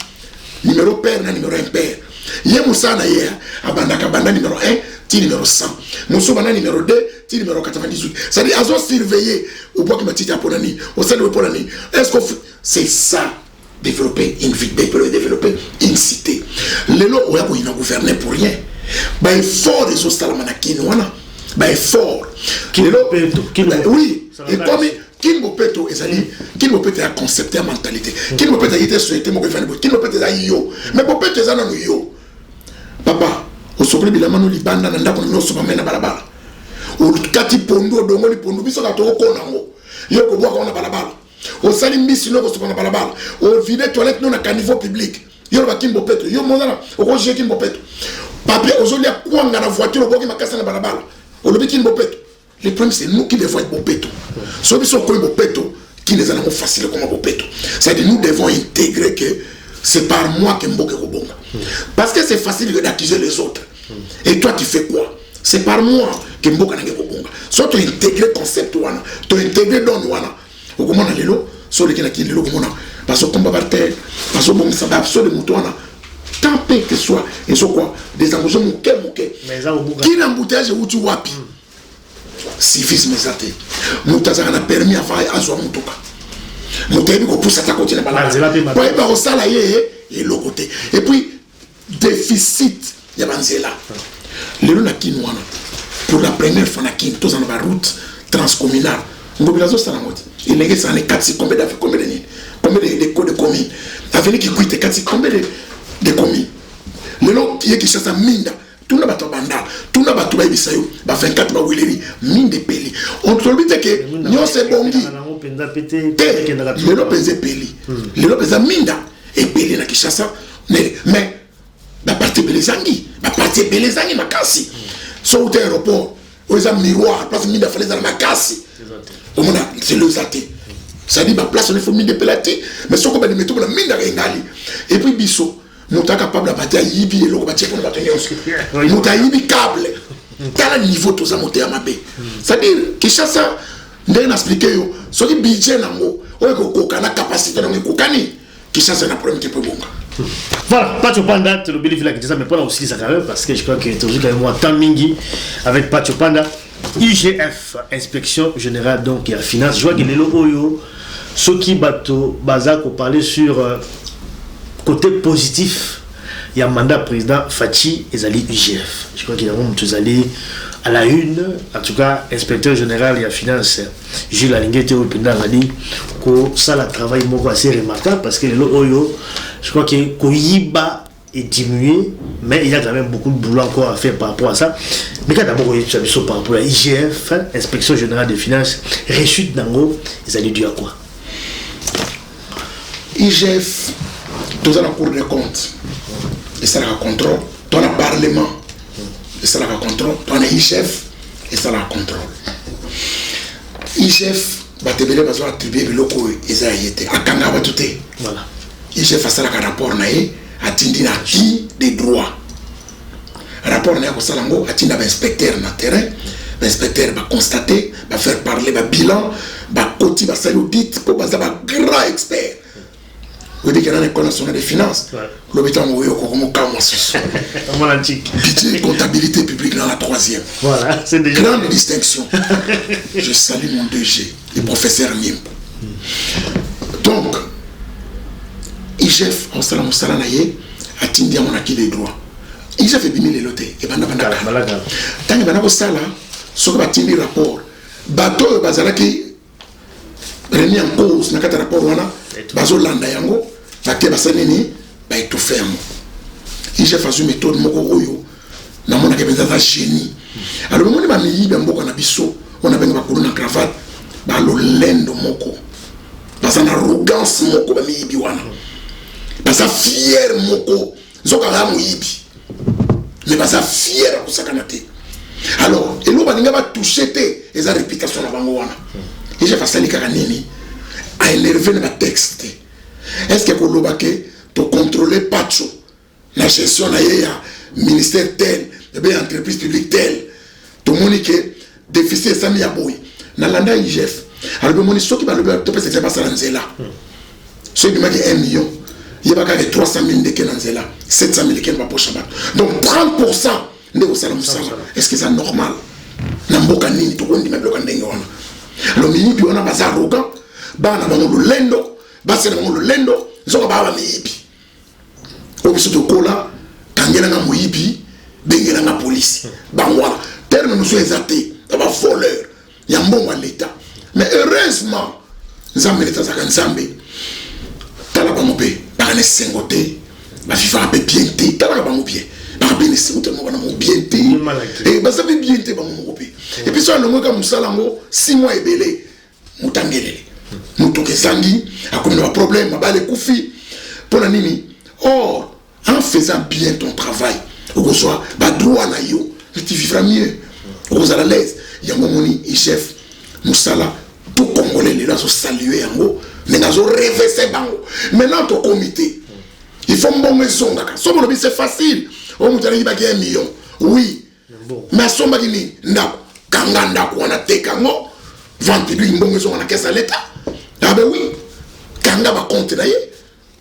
Numéro père, numéro impère. Yemoussa Nayer, Abanda numéro 1, ti numéro 100. Moussoubana numéro 2, ti numéro 98. C'est-à-dire, ils ont surveillé au bois qui m'a dit à Ponani, au sein de Ponani. Est-ce qu'on fait. C'est ça. Développer une ville, développer une cité. Les lots, ils vont gouverner pour rien. Il faut des ostalamanakines, il faut. Oui, et comme Kinbopeto, Kinbopeto a concepté la mentalité. Kinbopeto a été souhaité, Kinbopeto a yo. Mais Bopeto est un yo. Papa, au sommet de la mano libanda, n'a pas de nos sommets à Balabala. Ou Kati Pondo, Dongoli Pondo, Biso à Tokonango. Yo, ko bois qu'on a Balabala. Au salim bis no ko sopana balabala au vide toilette non à caniveau public yo ba kimbo peto yo monana au roger kimbo peto papier aujourd'hui a quoi na voiture au boki makasa na balabala au lobi kimbo peto le problème c'est nous qui devons être bon peto so biso ko bo peto qui les allons facile comme bo peto c'est à dire nous devons intégrer que c'est par moi que mboke ko bonga parce que c'est facile d'accuser les autres et toi tu fais quoi c'est par moi que mboka na ko bonga so tu intégrer concept wana tu intégrer don wana au comment on a l'élo, sur lequel il y a l'élo, comment on a, parce qu'on combat par terre, parce qu'on s'en va absolument mouton, tant pis que ce soit, et sur quoi, des embouteils mouquet, qui l'embouteillage où tu wapi, si fils mes athées, moutaza a permis à faire à soi moutoka, moutabi qu'on pousse à ta côté, pour être au salarié, et l'autre côté, et puis, déficit, il y a banzela, l'élo n'a qui noana, pour la première fois n'a qui, tous en la route transcommunale, mobilisation ça la moitié. Il y a des 4 combien de communes. Avec qui coûte 4 combien de communes. Le nom qui est qui chasse à Minda. Tout le monde banda. Tout le monde bisayo. 24 mawilleri. Mine de peli. On trouve que nous c'est bongi. Le nom pesé peli. Le nom pesé Minda. Et peli na Kishasa. Mais la partie belezangi. La partie belezangi makasi. Sur l'aéroport. Où un miroir. Place Minda fallait dans la makasi. C'est le zaté. Ça dit, ma place, on est faut mine de pelaté. Mais ce qu'on va mettre la mine d'Arengali. Et puis, biso, nous sommes capables de battre à Yibi et l'autre battre pour nous battre. Nous sommes Yibi câble. Dans le niveau, tout ça, monter à ma baie. C'est-à-dire, Kinshasa, nous avons expliqué, ce qui est budget, on a la capacité de Koukani. Kinshasa, n'a problème qui peut bon. Voilà, Pacho Panda, tu le bénéfice là, ça, mais pas aussi ça quand même, parce que je crois que tu as toujours quand même un temps mingi avec Pacho Panda. IGF, Inspection Générale donc et à Finance. Je vois que les logos, ceux qui bateau, Bazak, ont parlé sur côté positif. Il y a un mandat président Fachi et Zali IGF. Je crois qu'il y a un tous allés à la une, en tout cas, inspecteur général et à Finance, Jules Alinguete au Pinda Zali, que ça, le travail est assez remarquable parce que les logos, je crois que Koyiba est diminué, mais il y a quand même beaucoup de boulot encore à faire par rapport à ça. Mais quand d'abord, il y a par rapport à IGF, Inspection Générale des Finances, réchute d'Ango, ils allaient dire à quoi? IGF, tout ça dans la Cour des comptes, et ça dans le contrôle, dans le Parlement, et ça la contrôle. Toi, on est chef et ça la contrôle. IGF, batebele bazo attribuer biloko eza yete akanga batute. Voilà. IGF a un rapport naé atindi na qui des droits. Rapport naé ko salango atinda ba inspecteur na terrain, l'inspecteur va constater, va faire parler va bilan, va côté va salut audit pour baza ba grand expert. Vous dites qu'il y a une école nationale des finances. L'hôpital m'a dit budget comptabilité publique dans la 3e. Voilà, c'est déjà grande distinction. Je salue mon 2G, le professeur Nim. Donc, IGF, on s'en salanaye, a tindi à mon acquis des droits. IGF est bimé les lotés, et bana bana. Tant que bana sala, ce que va tindi rapport, bateau bazalaki, remis en cause, n'a qu'à rapport wana. Bazo landa yango bate basanini ba étouffé yango IGF a une méthode moko oyo na mona ke benza génie alors moni ba miyibi mboka na biso on a benga ba kolona cravate ba lo lendo moko basa na arrogance moko ba miyibi wana basa fier moko zoka la moyibi mais basa fier ko sakana te alors elo ba ninga ba toucher te eza réputation na bango wana IGF a sali kaka nini à élever le texte. Est-ce que vous avez contrôler pas la gestion de ministère tel, de entreprise publique telle, tout le monde qui est déficit ça mis à boy. Dans l'anda IGF, alors le ceux qui va le c'est pas ça dans là. Ceux qui m'a dit 1 million, il y a pas 300 000 de Kenanzela, 700 000 de Ken va poche. Donc 30% de vos salaires. Est-ce que c'est normal? N'importe ni tout le monde dit même le candengue. Alors mini on a pas arrogant. Bana bango lendo basela bango lendo zoka baba miyibi obiso to kola kangela nga moyibi bengela nga police bangwa terme nous ezate ba voleur ya mbongo l'état mais heureusement nzambe l'état za kanzambe tala bango pe ba ne sengote ba vivre be bien té tala bango bien ba be ne sengote mo bana mo bien té et ba ça be bien té bango mo pe et puis ça le mo ka musalango 6 mois ebele mutangelele Moutou Sangi a comme un problème, bah les koufi pour la nini. Or, en faisant bien ton travail, au soit bah droit na yo, tu vivras mieux. Au à la l'aise, il y a mon chef, Moussala, tout Congolais les là sont salués en haut, mais n'a pas rêvé ces bango. Maintenant ton comité, il faut une bonne maison d'accord. Somme le c'est facile. On nous dit qu'il y a 1 million. Oui. Mais somme qui n'a kanganda ko na tekango, vente lui une bonne maison na caisse à l'état. Ah ben oui, kanga ba compte na ye,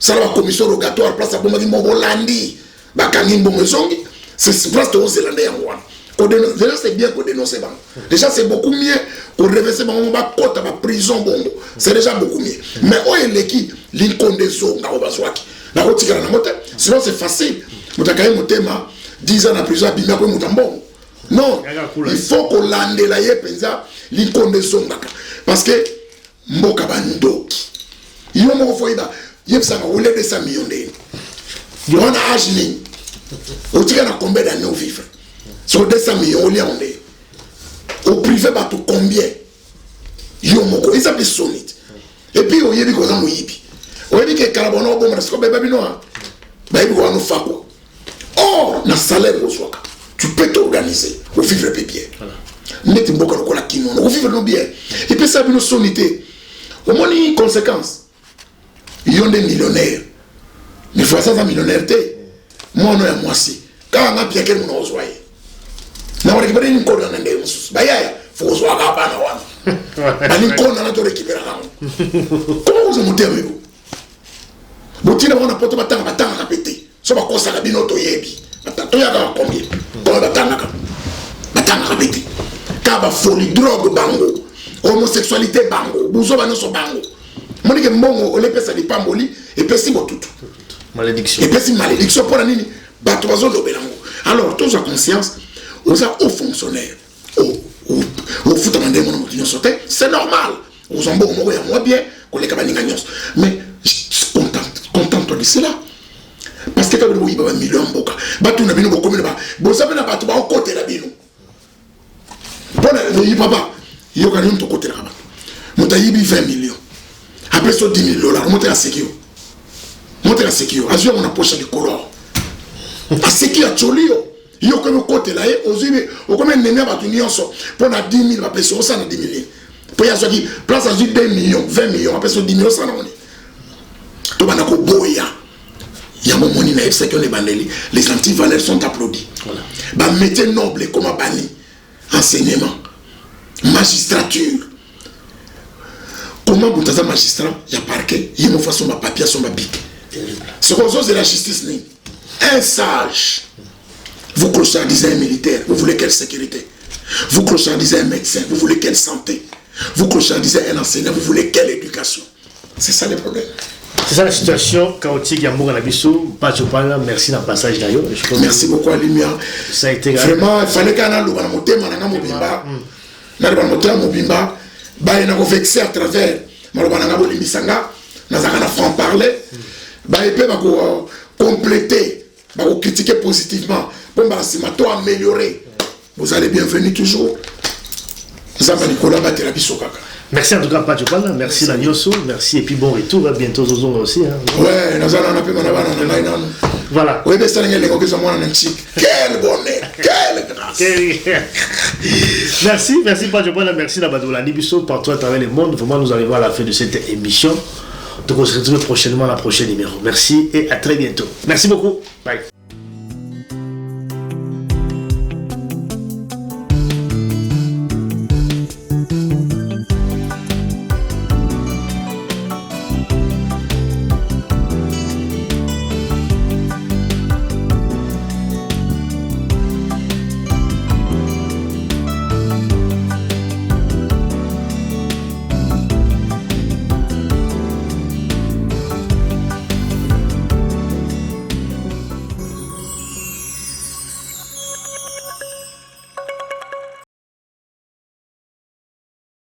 ça la commission rogatoire place à bomba mo Hollandi, ba kangi mbongo zongi, c'est place aux Zélandais en roi. Déjà c'est bien qu'on dénonce ban. Déjà c'est beaucoup mieux qu'on reverser ban ba côte ba prison bongo. C'est déjà beaucoup mieux. Mais o eleki l'inconde zonga o bazwaki. La rotika na moto, sinon c'est facile. Mutakaye motema 10 ans en prison bimia ko mutambo. Non, il faut qu'on lande la ye penza l'inconde zonga parce que mboka bandoki yo moko foida yebsanga ole de 100 millions de on a âge ni o tika na combien d'années au vivre sur 200 millions au lion au privé ba tout combien yo moko isa be sonite et puis o yebi ko za moyibi o yebi ke kalabono bo mara sko bebe bino ba yebi ko anu fako or na salaire au soka tu peux t'organiser au vivre bien net mboka ko la kino au vivre no bien et puis ça bino sonite. Au moins, une conséquence. Ils ont des millionnaires. Mais il faut ça, millionnaire. Moi, non, moi aussi. Quand on a bien quelqu'un, on a besoin. On a récupéré une corde dans les ressources. Il faut que on soit capable de une corde dans récupérer. Comment vous montez avec vous? Vous tirez mon apporte, vous avez répété. Ce n'est pas ça que vous avez dit. Vous avez combien? Vous avez répété. Quand vous folie, drogue, bango. Homosexualité bango, bouzo bano so bango. Moni ke mbongo ole pesa di pamboli et pesi botutu. Malédiction. Et pesi malédiction pour la nini bato bazo lobelango. Alors tous en conscience, aux hauts fonctionnaires, au foot mandé mon motinho sauté, c'est normal. Aux en bon mo ya moi bien ko le kabaninga nyos. Mais contente de cela. Parce que quand vous voyez ba million boka, bato na bino boko mena ba. Bo sabe na bato ba o côté la bino. Bona le papa il y a un côté là-bas. Monter 20 millions. Après ça, 10 000 $. Monter à Sekio. Monter à Sekio. Azure, on a poché les colors. À Sekio, à Cholio. yo comme côté là aujourd'hui au comme nenia ba nyonso pour na 10 000 ba peso ça na 10 000 pour ya soki place à 2 millions 20 millions ba peso 10 millions ça na on to bana ko boya ya mo moni na c'est que les antivaleurs sont applaudis voilà ba métier noble comme bani enseignement magistrature comment vous êtes magistrat il y a parquet il y a une façon ma papier sur ma bic c'est quoi c'est la justice ni un sage. Vous clochardisez un militaire, vous voulez quelle sécurité? Vous clochardisez un médecin, vous voulez quelle santé? Vous clochardisez un enseignant, vous voulez quelle éducation? C'est ça le problème. C'est ça la situation chaotique. Merci d'un passage d'ailleurs. Merci beaucoup à Limia. Ça a été vraiment, il fallait qu'on ait un mobimba. Mobimba. Bah, il a vexé à travers. Malobana Limisanga. Nous avons franc parler. Bah, il peut compléter, critiquer positivement. Bon, bah, c'est ma toi améliorer. Vous allez bienvenue toujours. Nous avons Nicolas Bathérapie Sokaka. Merci en tout cas, Pachopana. Merci la Nyoso. Merci et puis bon retour. Bientôt Zozonga aussi. Ouais, nous allons appeler Manabana. Voilà. Oui, mais c'est un quel bonheur, quelle grâce. Merci Pachopana. Merci la Badoula Nibiso. Partout à travers le monde. Vraiment, nous arrivons à la fin de cette émission. Donc on se retrouve prochainement à la prochaine numéro. Merci et à très bientôt. Merci beaucoup. Bye.